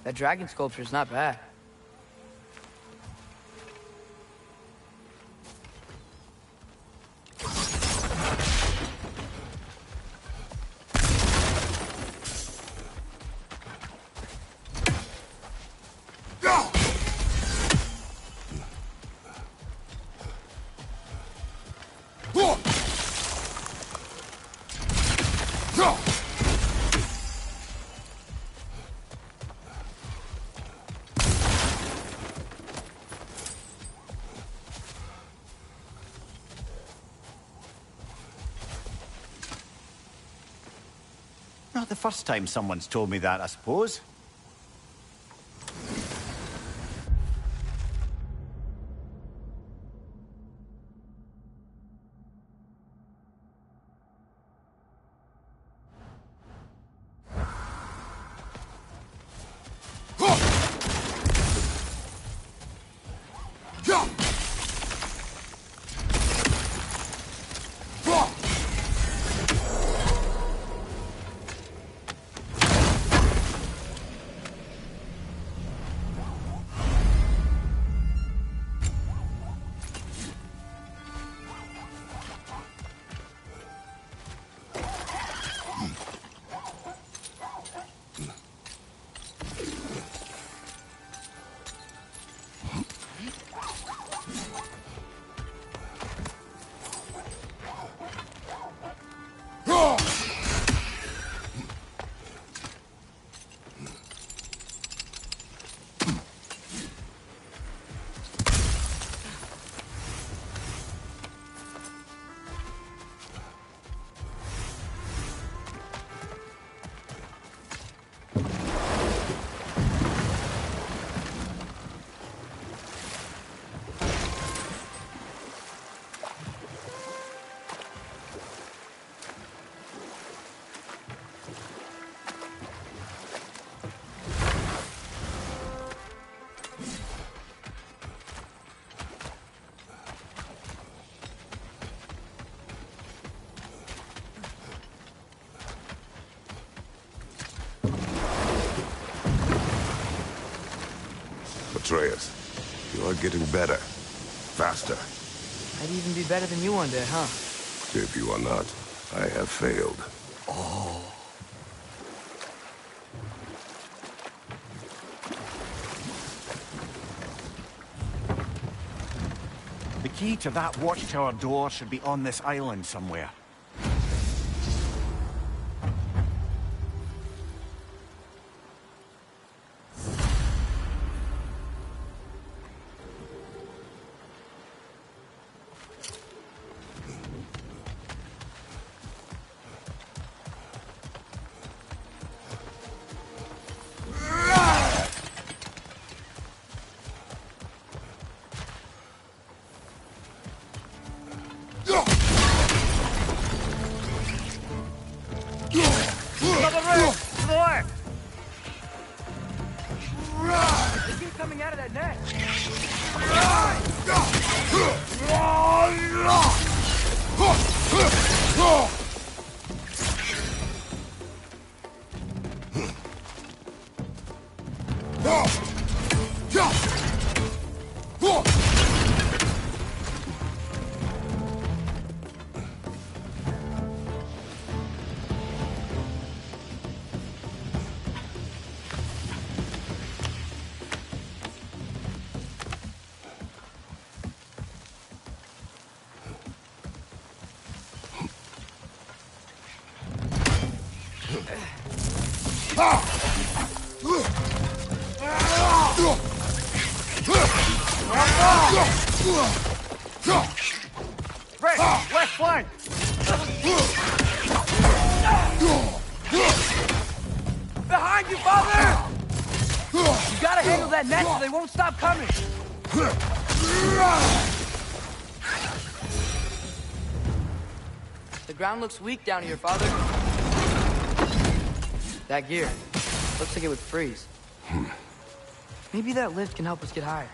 That dragon sculpture's not bad. Not the first time someone's told me that, I suppose. Atreus, you are getting better. Faster. I'd even be better than you one day, huh? If you are not, I have failed. The key to that watchtower door should be on this island somewhere. Coming out of that net. Rick, left flank! Behind you, father! You gotta handle that net so they won't stop coming. The ground looks weak down here, father. That gear. Looks like it would freeze. Maybe that lift can help us get higher.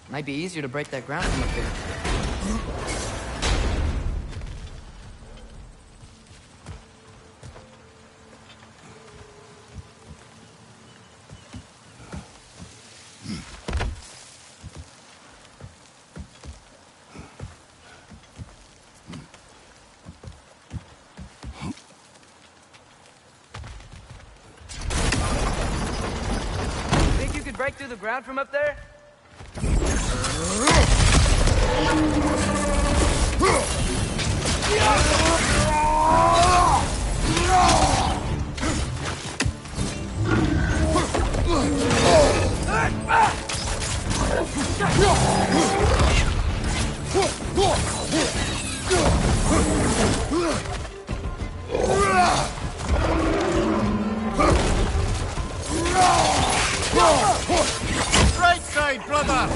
Might be easier to break that ground from up here. Think you could break through the ground from up there? Right side, brother!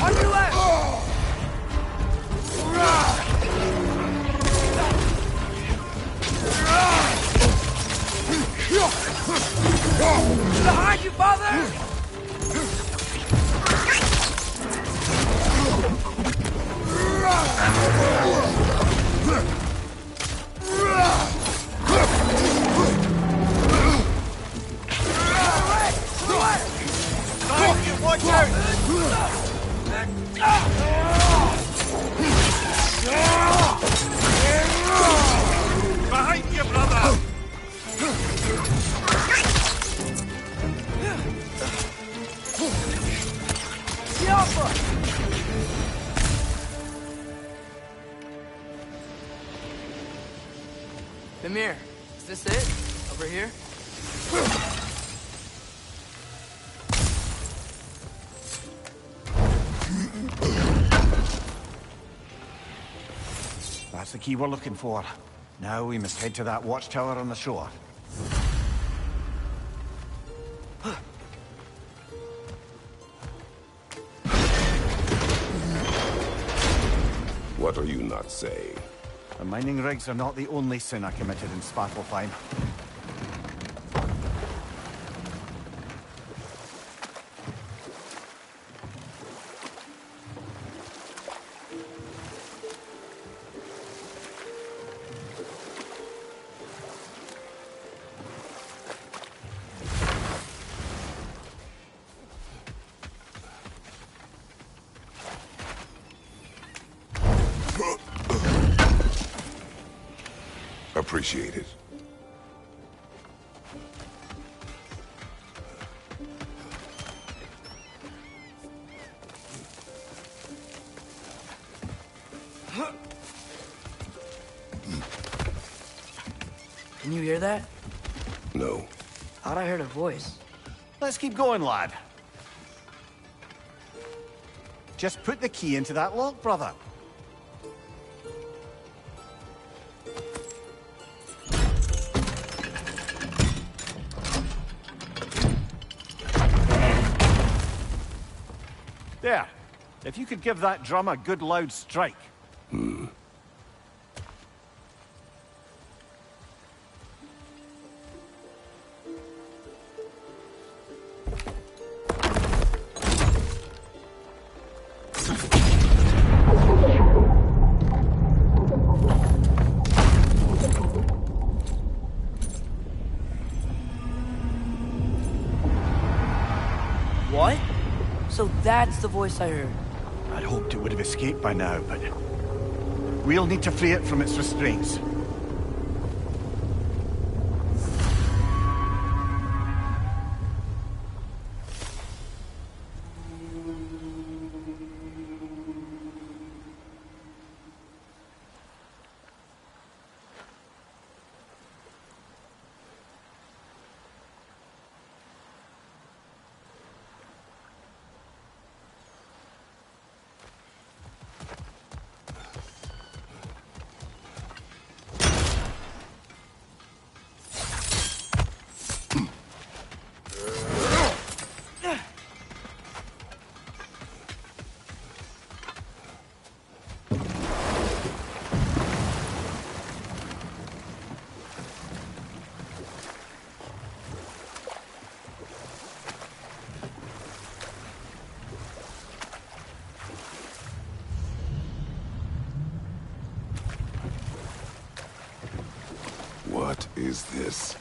On your left! Behind you, father! Watch out! Behind you, brother! Mimir, is this it? Over here? That's the key we're looking for. Now we must head to that watchtower on the shore. What are you not saying? The mining rigs are not the only sin I committed in Svartalfheim. Appreciate it. Can you hear that? No. Thought I heard a voice. Let's keep going, lad. Just put the key into that lock, brother. There. If you could give that drum a good loud strike. What? So that's the voice I heard. I'd hoped it would have escaped by now, but we'll need to free it from its restraints. What is this?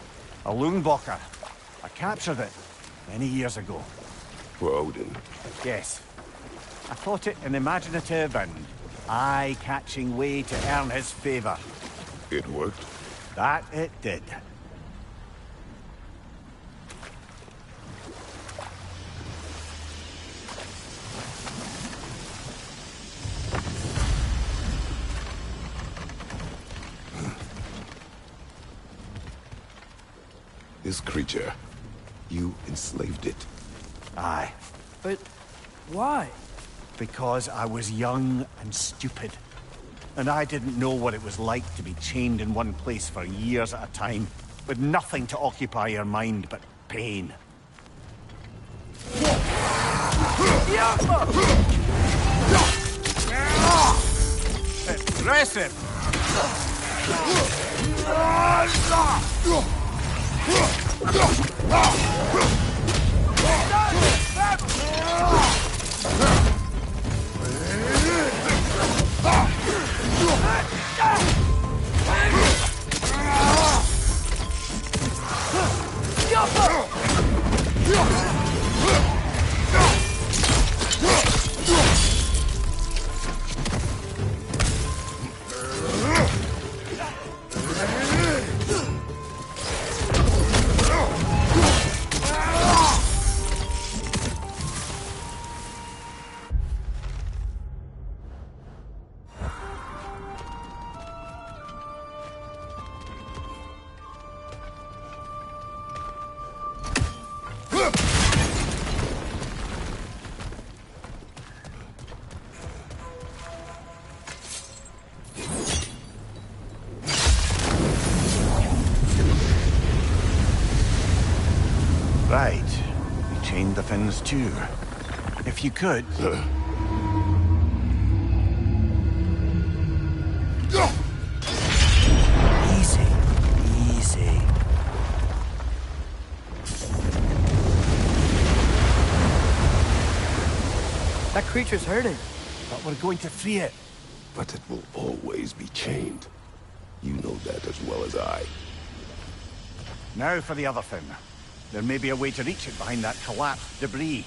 A Lungbocker. I captured it many years ago. For Odin. Yes. I thought it an imaginative and eye-catching way to earn his favor. It worked? That it did. This creature, you enslaved it. Aye. But why? Because I was young and stupid. And I didn't know what it was like to be chained in one place for years at a time, with nothing to occupy your mind but pain. Impressive! Right. You chained the fins too. If you could... Easy. Easy. That creature's hurting. But we're going to free it. But it will always be chained. You know that as well as I. Now for the other fin. There may be a way to reach it behind that collapsed debris.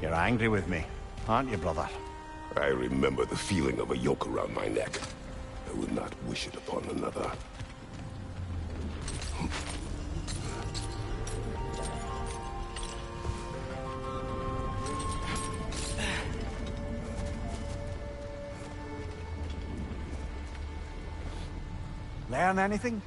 You're angry with me, aren't you, brother? I remember the feeling of a yoke around my neck. I would not wish it upon another. Learn anything?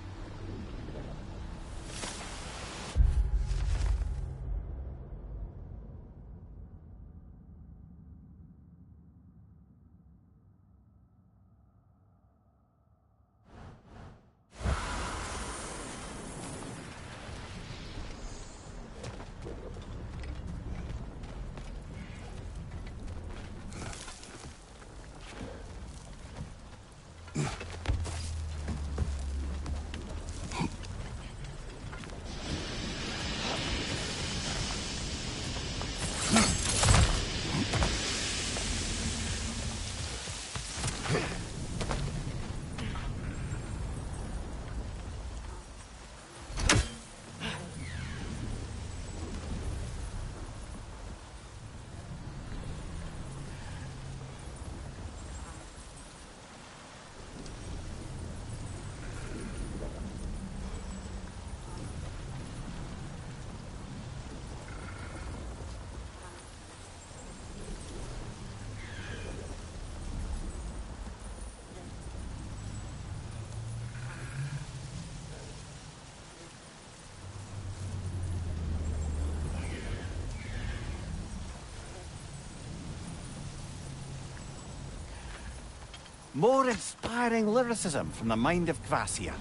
More inspiring lyricism from the mind of Kvasir.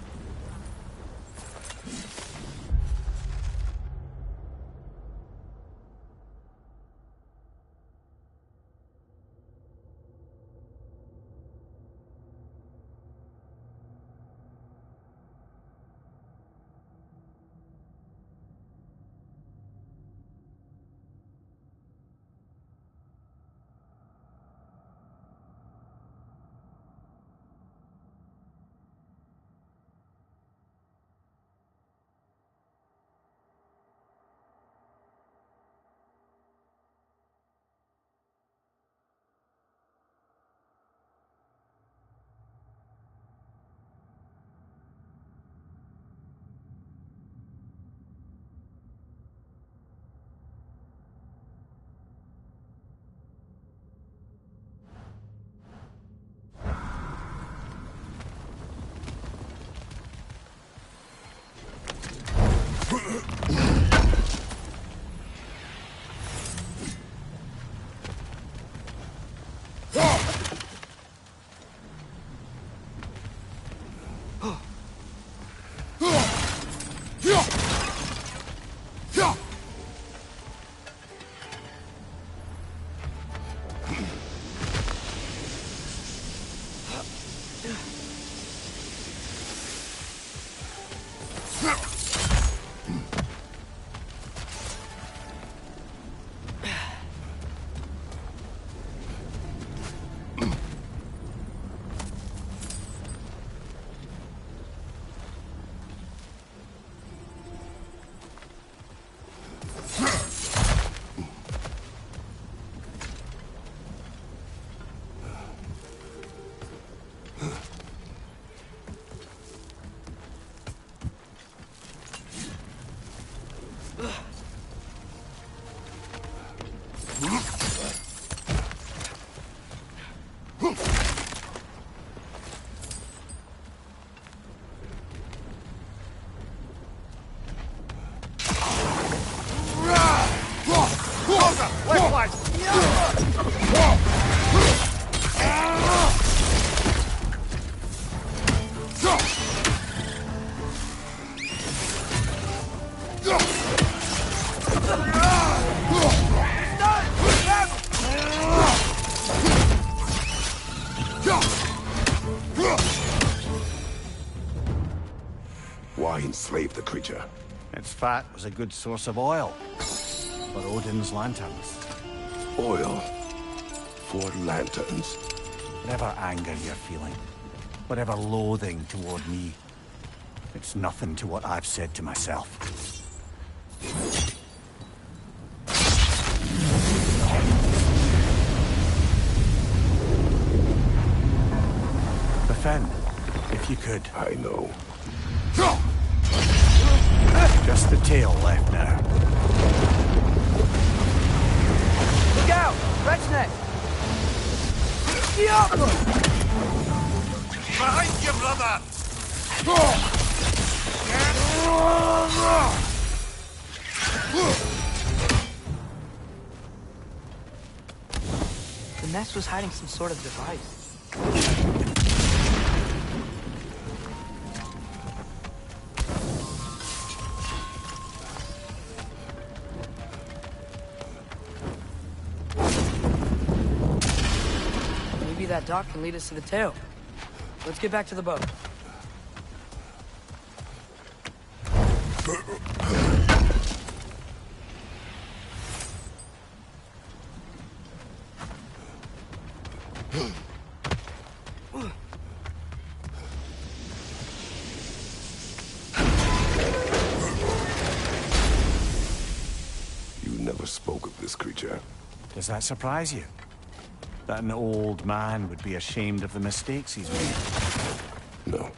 Why enslave the creature? Its fat was a good source of oil for Odin's lanterns. Oil for lanterns. Whatever anger you're feeling, whatever loathing toward me, it's nothing to what I've said to myself. Defend, if you could. I know. Just the tail left now. Look out! Redneck! Behind you, brother! The nest was hiding some sort of device. Maybe that dock can lead us to the tail. Let's get back to the boat. You never spoke of this creature. Does that surprise you? That an old man would be ashamed of the mistakes he's made? No.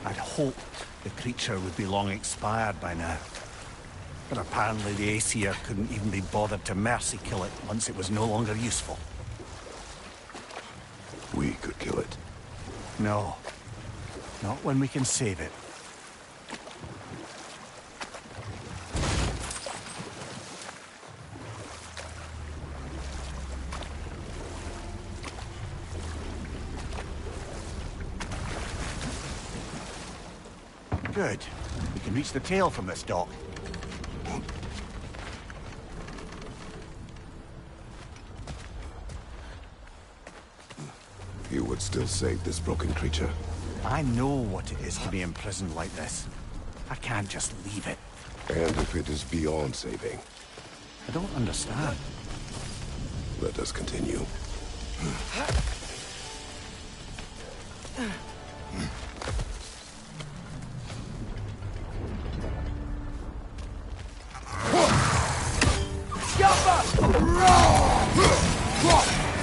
I'd hoped the creature would be long expired by now. But apparently the Aesir couldn't even be bothered to mercy kill it once it was no longer useful. We could kill it. No. Not when we can save it. Good. We can reach the tail from this dock. You would still save this broken creature. I know what it is to be imprisoned like this. I can't just leave it. And if it is beyond saving, I don't understand. let us continue.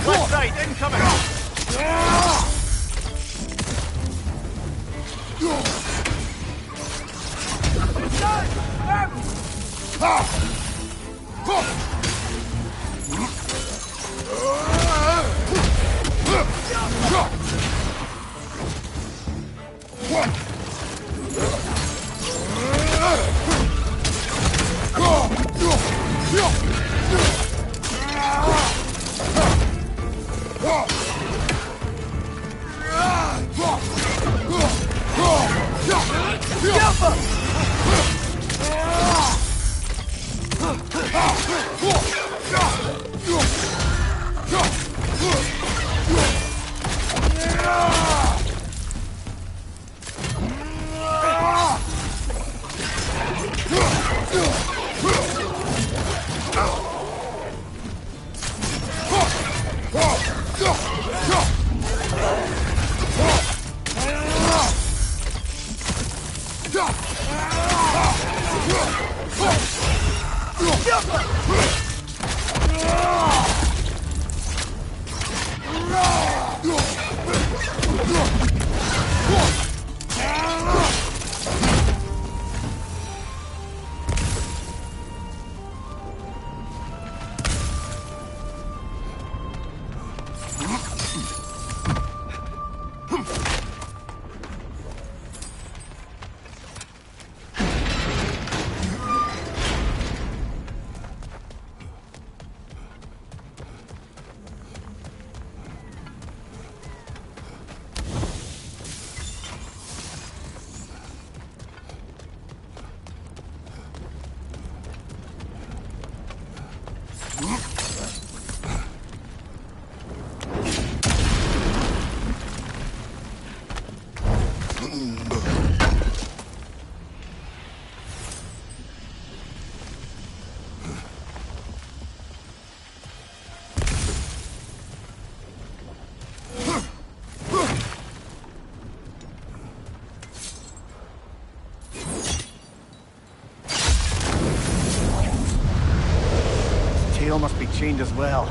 Left side, incoming! Tail must be chained as well.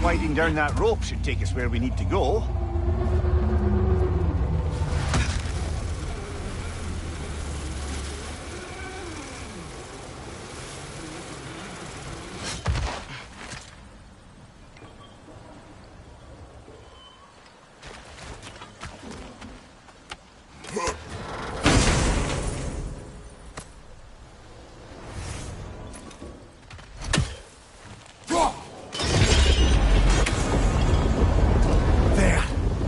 Sliding down that rope should take us where we need to go.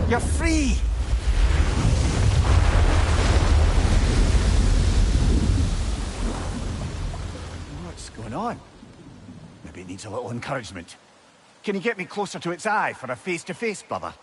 You're free! What's going on? Maybe it needs a little encouragement. Can you get me closer to its eye for a face-to-face, brother?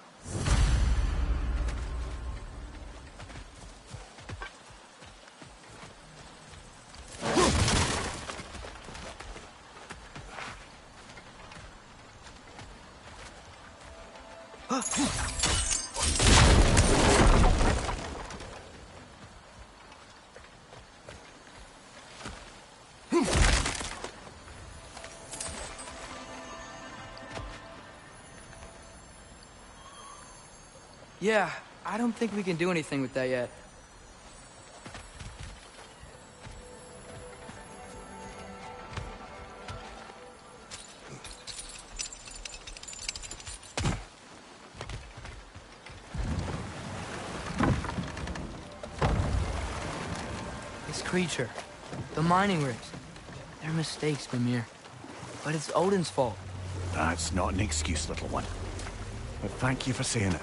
Yeah, I don't think we can do anything with that yet. This creature, the mining rigs, they're mistakes, Mimir. But it's Odin's fault. That's not an excuse, little one. But thank you for saying it.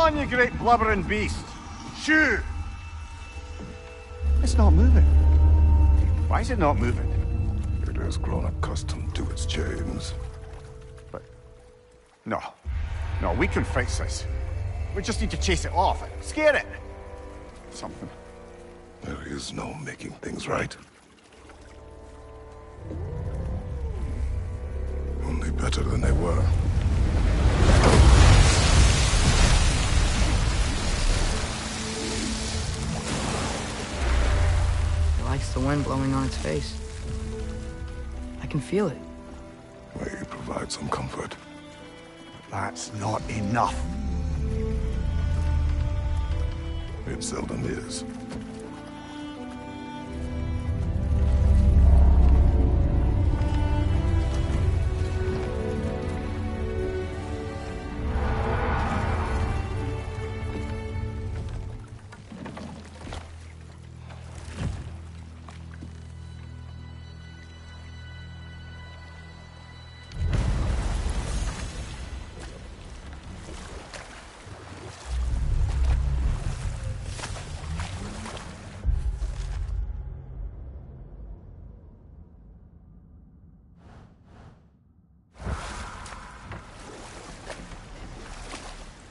on, you great blubbering beast! Shoo! It's not moving. Why is it not moving? It has grown accustomed to its chains. But... No. No, we can fix this. We just need to chase it off. Scare it! Something. There is no making things right. Only better than they were. It likes the wind blowing on its face. I can feel it. May provide some comfort. That's not enough. It seldom is.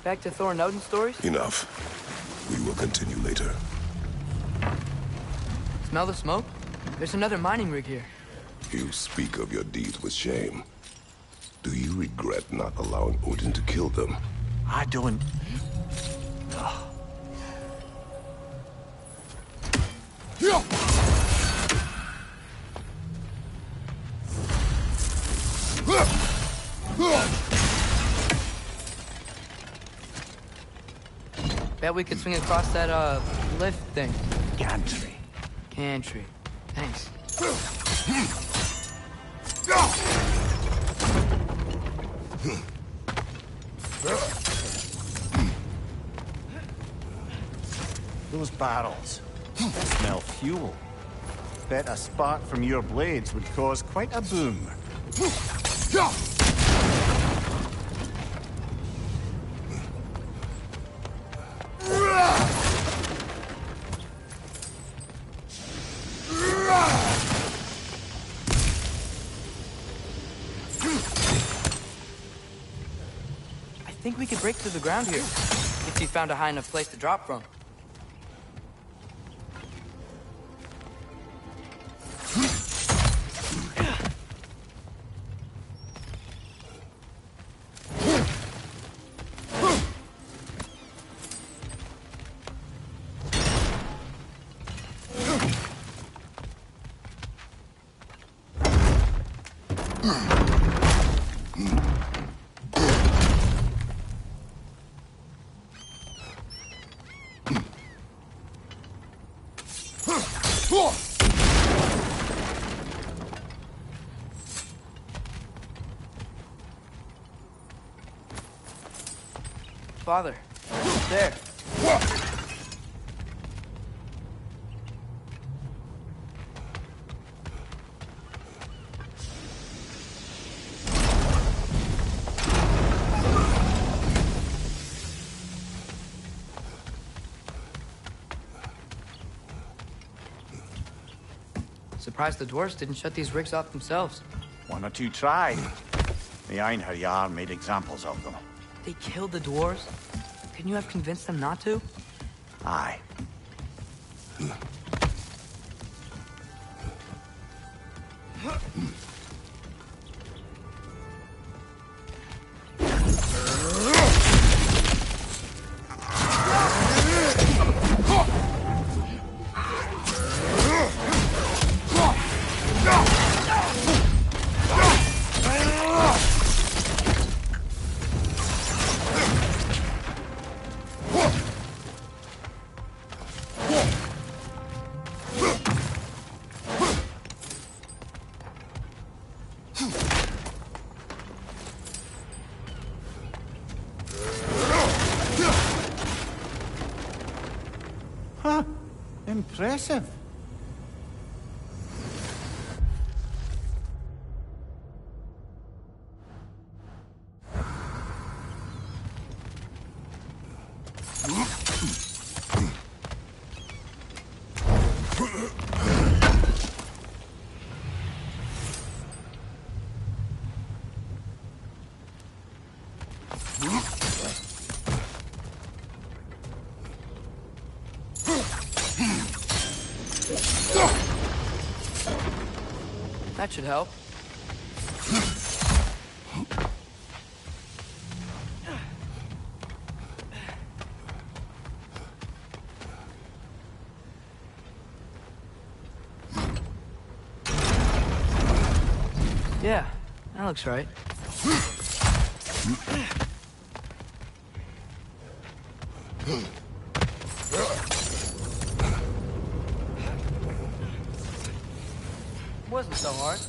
Back to Thor and Odin stories? Enough. We will continue later. Smell the smoke? There's another mining rig here. You speak of your deeds with shame. Do you regret not allowing Odin to kill them? I don't... Bet we could swing across that, lift thing. Gantry. Gantry. Thanks. Those barrels. They smell fuel. Bet a spark from your blades would cause quite a boom. I think we could break through the ground here, if you found a high enough place to drop from. Father, there. Surprised the dwarves didn't shut these rigs off themselves. One or two tried. The Einherjar made examples of them. They killed the dwarves? Couldn't you have convinced them not to? Aye. Huh. Impressive. That should help. Yeah, that looks right. Wasn't so hard.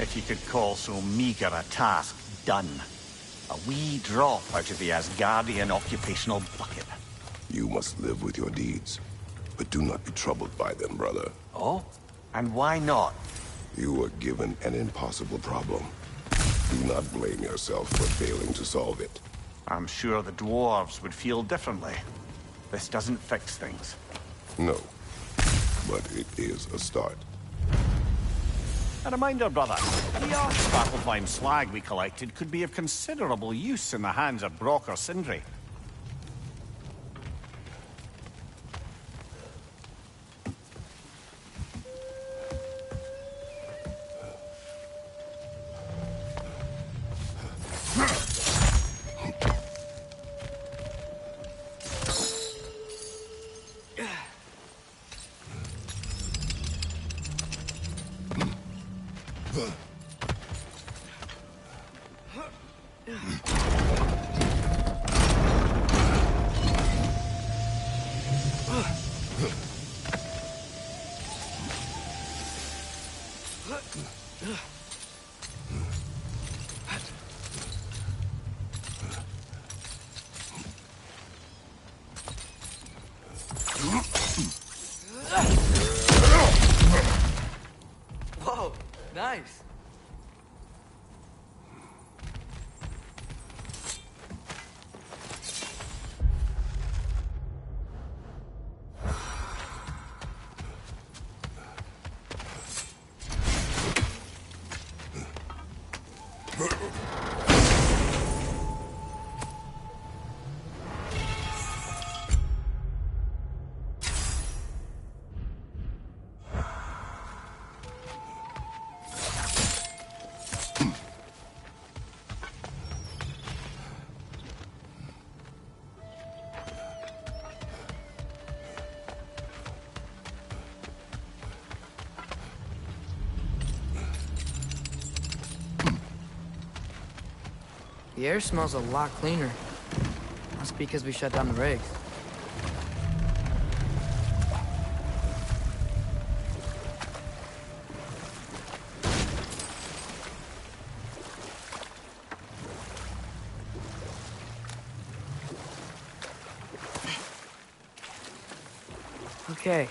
If you could call so meager a task done. A wee drop out of the Asgardian occupational bucket. You must live with your deeds, but do not be troubled by them, brother. Oh? And why not? You were given an impossible problem. Do not blame yourself for failing to solve it. I'm sure the dwarves would feel differently. This doesn't fix things. No, but it is a start. A reminder, brother. The Svartalfheim slag we collected could be of considerable use in the hands of Brock or Sindri. Whoa, nice. The air smells a lot cleaner. Must be because we shut down the rigs. Okay,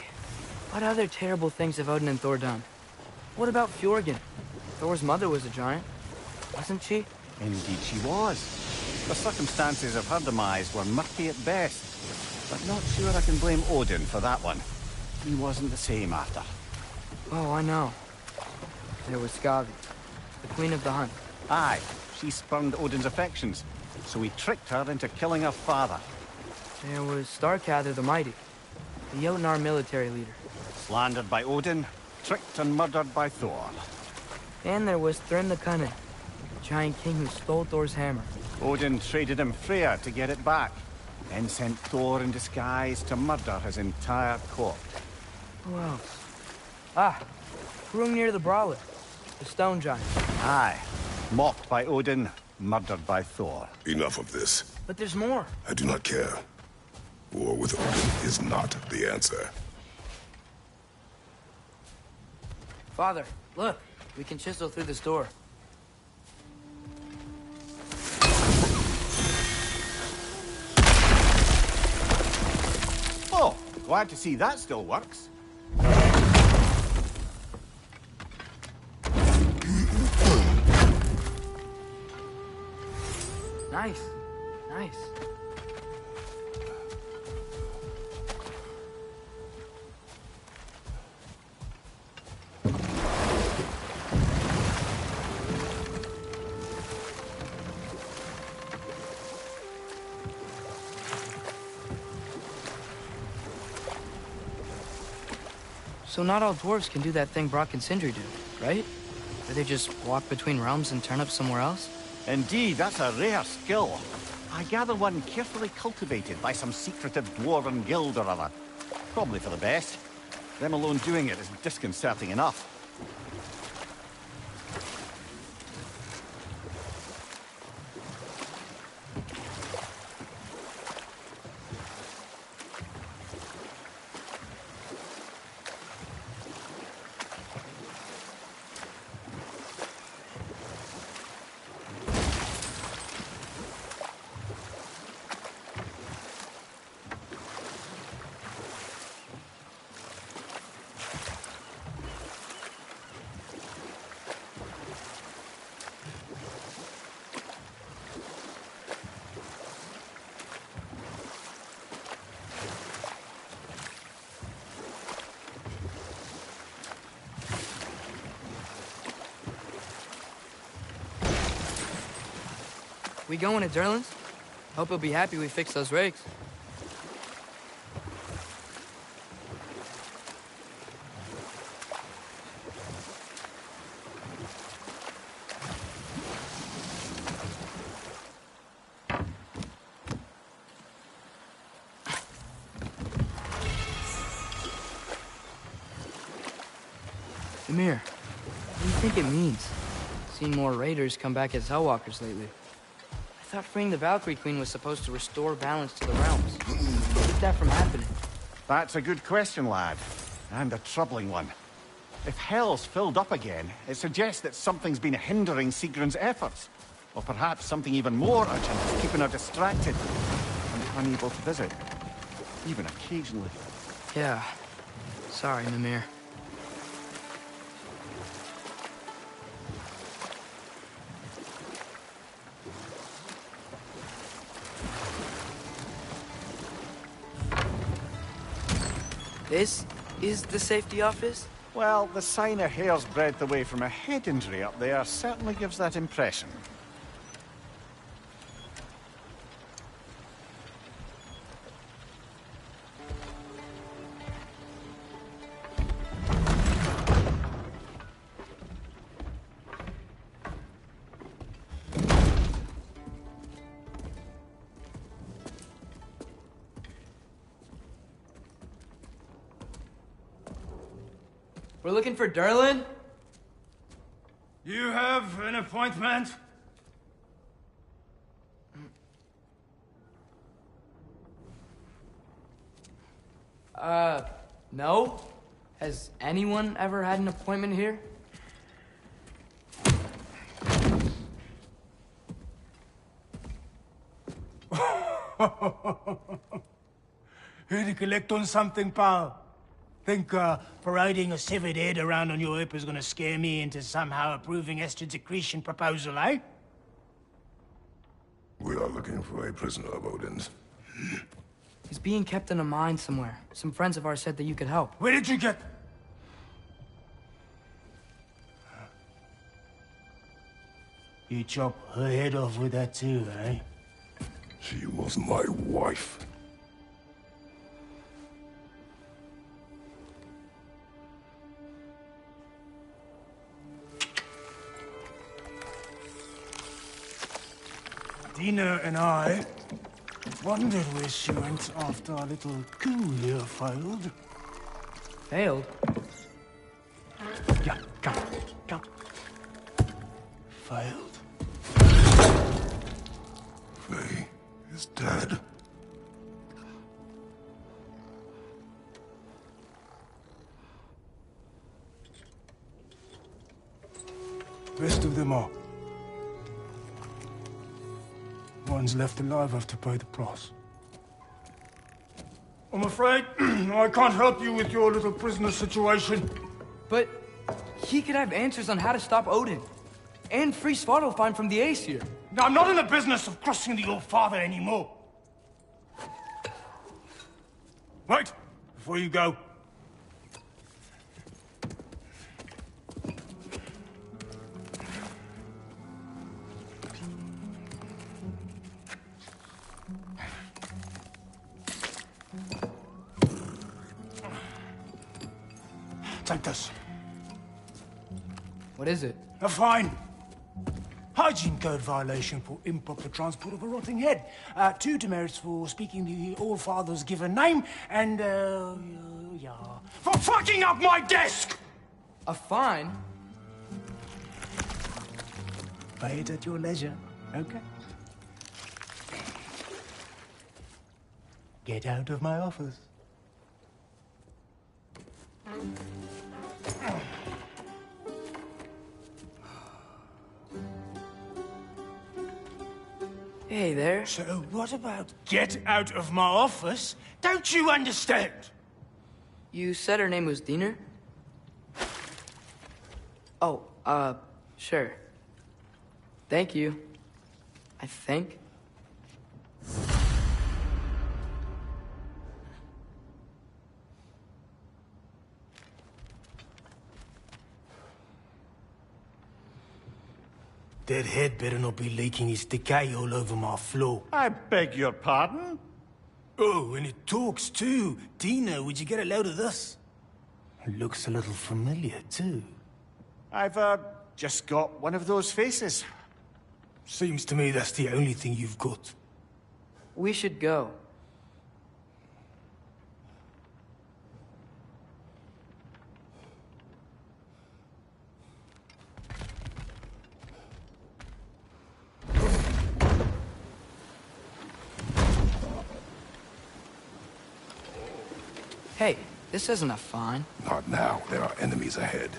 what other terrible things have Odin and Thor done? What about Fjorgen? Thor's mother was a giant, wasn't she? Indeed she was. The circumstances of her demise were murky at best. But not sure I can blame Odin for that one. He wasn't the same after. Oh, I know. There was Skavi, the queen of the hunt. Aye, she spurned Odin's affections, so he tricked her into killing her father. There was Starkather the Mighty, the Jotnar military leader. Slandered by Odin, tricked and murdered by Thor. And there was Thrym the Cunning, the giant king who stole Thor's hammer. Odin traded him Freya to get it back, then sent Thor in disguise to murder his entire court. Who else? Ah, Hrungnir the Brawler, the stone giant. Aye. Mocked by Odin, murdered by Thor. Enough of this. But there's more. I do not care. War with Odin is not the answer. Father, look. We can chisel through this door. Oh, glad to see that still works. Nice. Nice. So not all dwarves can do that thing Brock and Sindri do, right? Where they just walk between realms and turn up somewhere else? Indeed, that's a rare skill. I gather one carefully cultivated by some secretive dwarven guild or other. Probably for the best. Them alone doing it is disconcerting enough. We going to Durlin's? Hope he'll be happy we fixed those rakes. Ymir, what do you think it means? Seen more raiders come back as Hellwalkers lately. I thought freeing the Valkyrie Queen was supposed to restore balance to the realms. Keep that from happening. That's a good question, lad. And a troubling one. If Hell's filled up again, it suggests that something's been hindering Sigrun's efforts. Or perhaps something even more urgent is keeping her distracted and unable to visit. Even occasionally. Yeah. Sorry, Mimir. This is the safety office? Well, the sign a hair's breadth away from a head injury up there certainly gives that impression. We're looking for Durlin? You have an appointment? No. Has anyone ever had an appointment here? Here to collect on something, pal. Think, parading a severed head around on your hip is gonna scare me into somehow approving Estrid's accretion proposal, eh? We are looking for a prisoner of Odin's. He's being kept in a mine somewhere. Some friends of ours said that you could help. Where did you get... You chop her head off with that too, eh? She was my wife. Tina and I wondered where she went after our little coup here failed. Failed? Yeah, come. Failed. Faye is dead. Rest of them are. One's left alive have to pay the price. I'm afraid I can't help you with your little prisoner situation. But he could have answers on how to stop Odin. And free Svartalfheim from the Aesir. Now, I'm not in the business of crossing the Old Father anymore. Right, before you go. Take this. What is it? A fine. Hygiene code violation for improper transport of a rotting head. 2 demerits for speaking the All-Father's given name, and, yeah. For fucking up my desk! A fine? Pay it at your leisure, okay? Get out of my office. Hey there. So what about get out of my office? Don't you understand? You said her name was Diener? Oh, sure. Thank you. I think. That head better not be leaking its decay all over my floor. I beg your pardon? Oh, and it talks too. Tina, would you get a load of this? It looks a little familiar too. I've, just got one of those faces. Seems to me that's the only thing you've got. We should go. Hey, this isn't a fine. Not now. There are enemies ahead.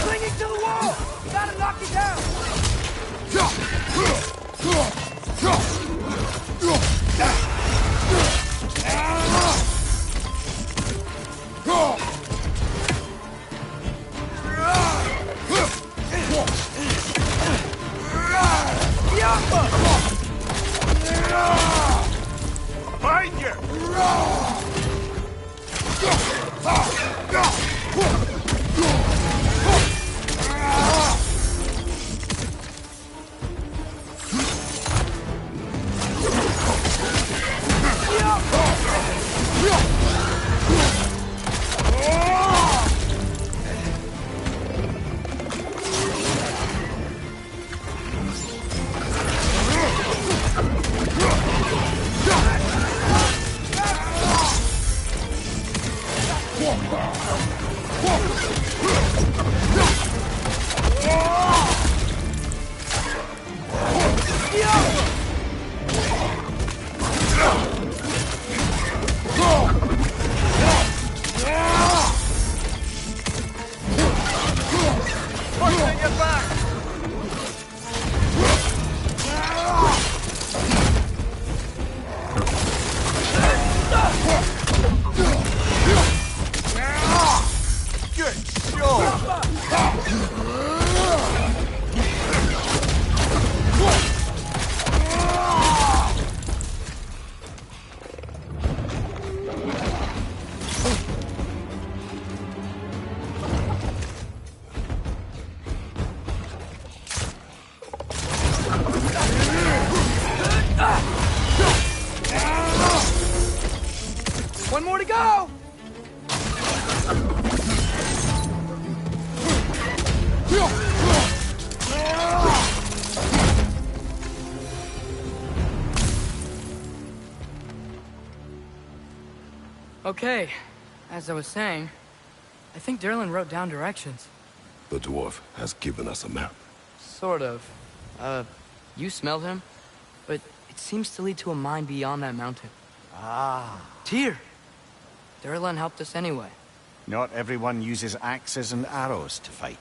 Clinging to the wall! Gotta knock it down! Everybody go! Okay, as I was saying, I think Derlin wrote down directions. The dwarf has given us a map. Sort of. You smelled him? But it seems to lead to a mine beyond that mountain. Ah. Tyr! Derlin helped us anyway. Not everyone uses axes and arrows to fight.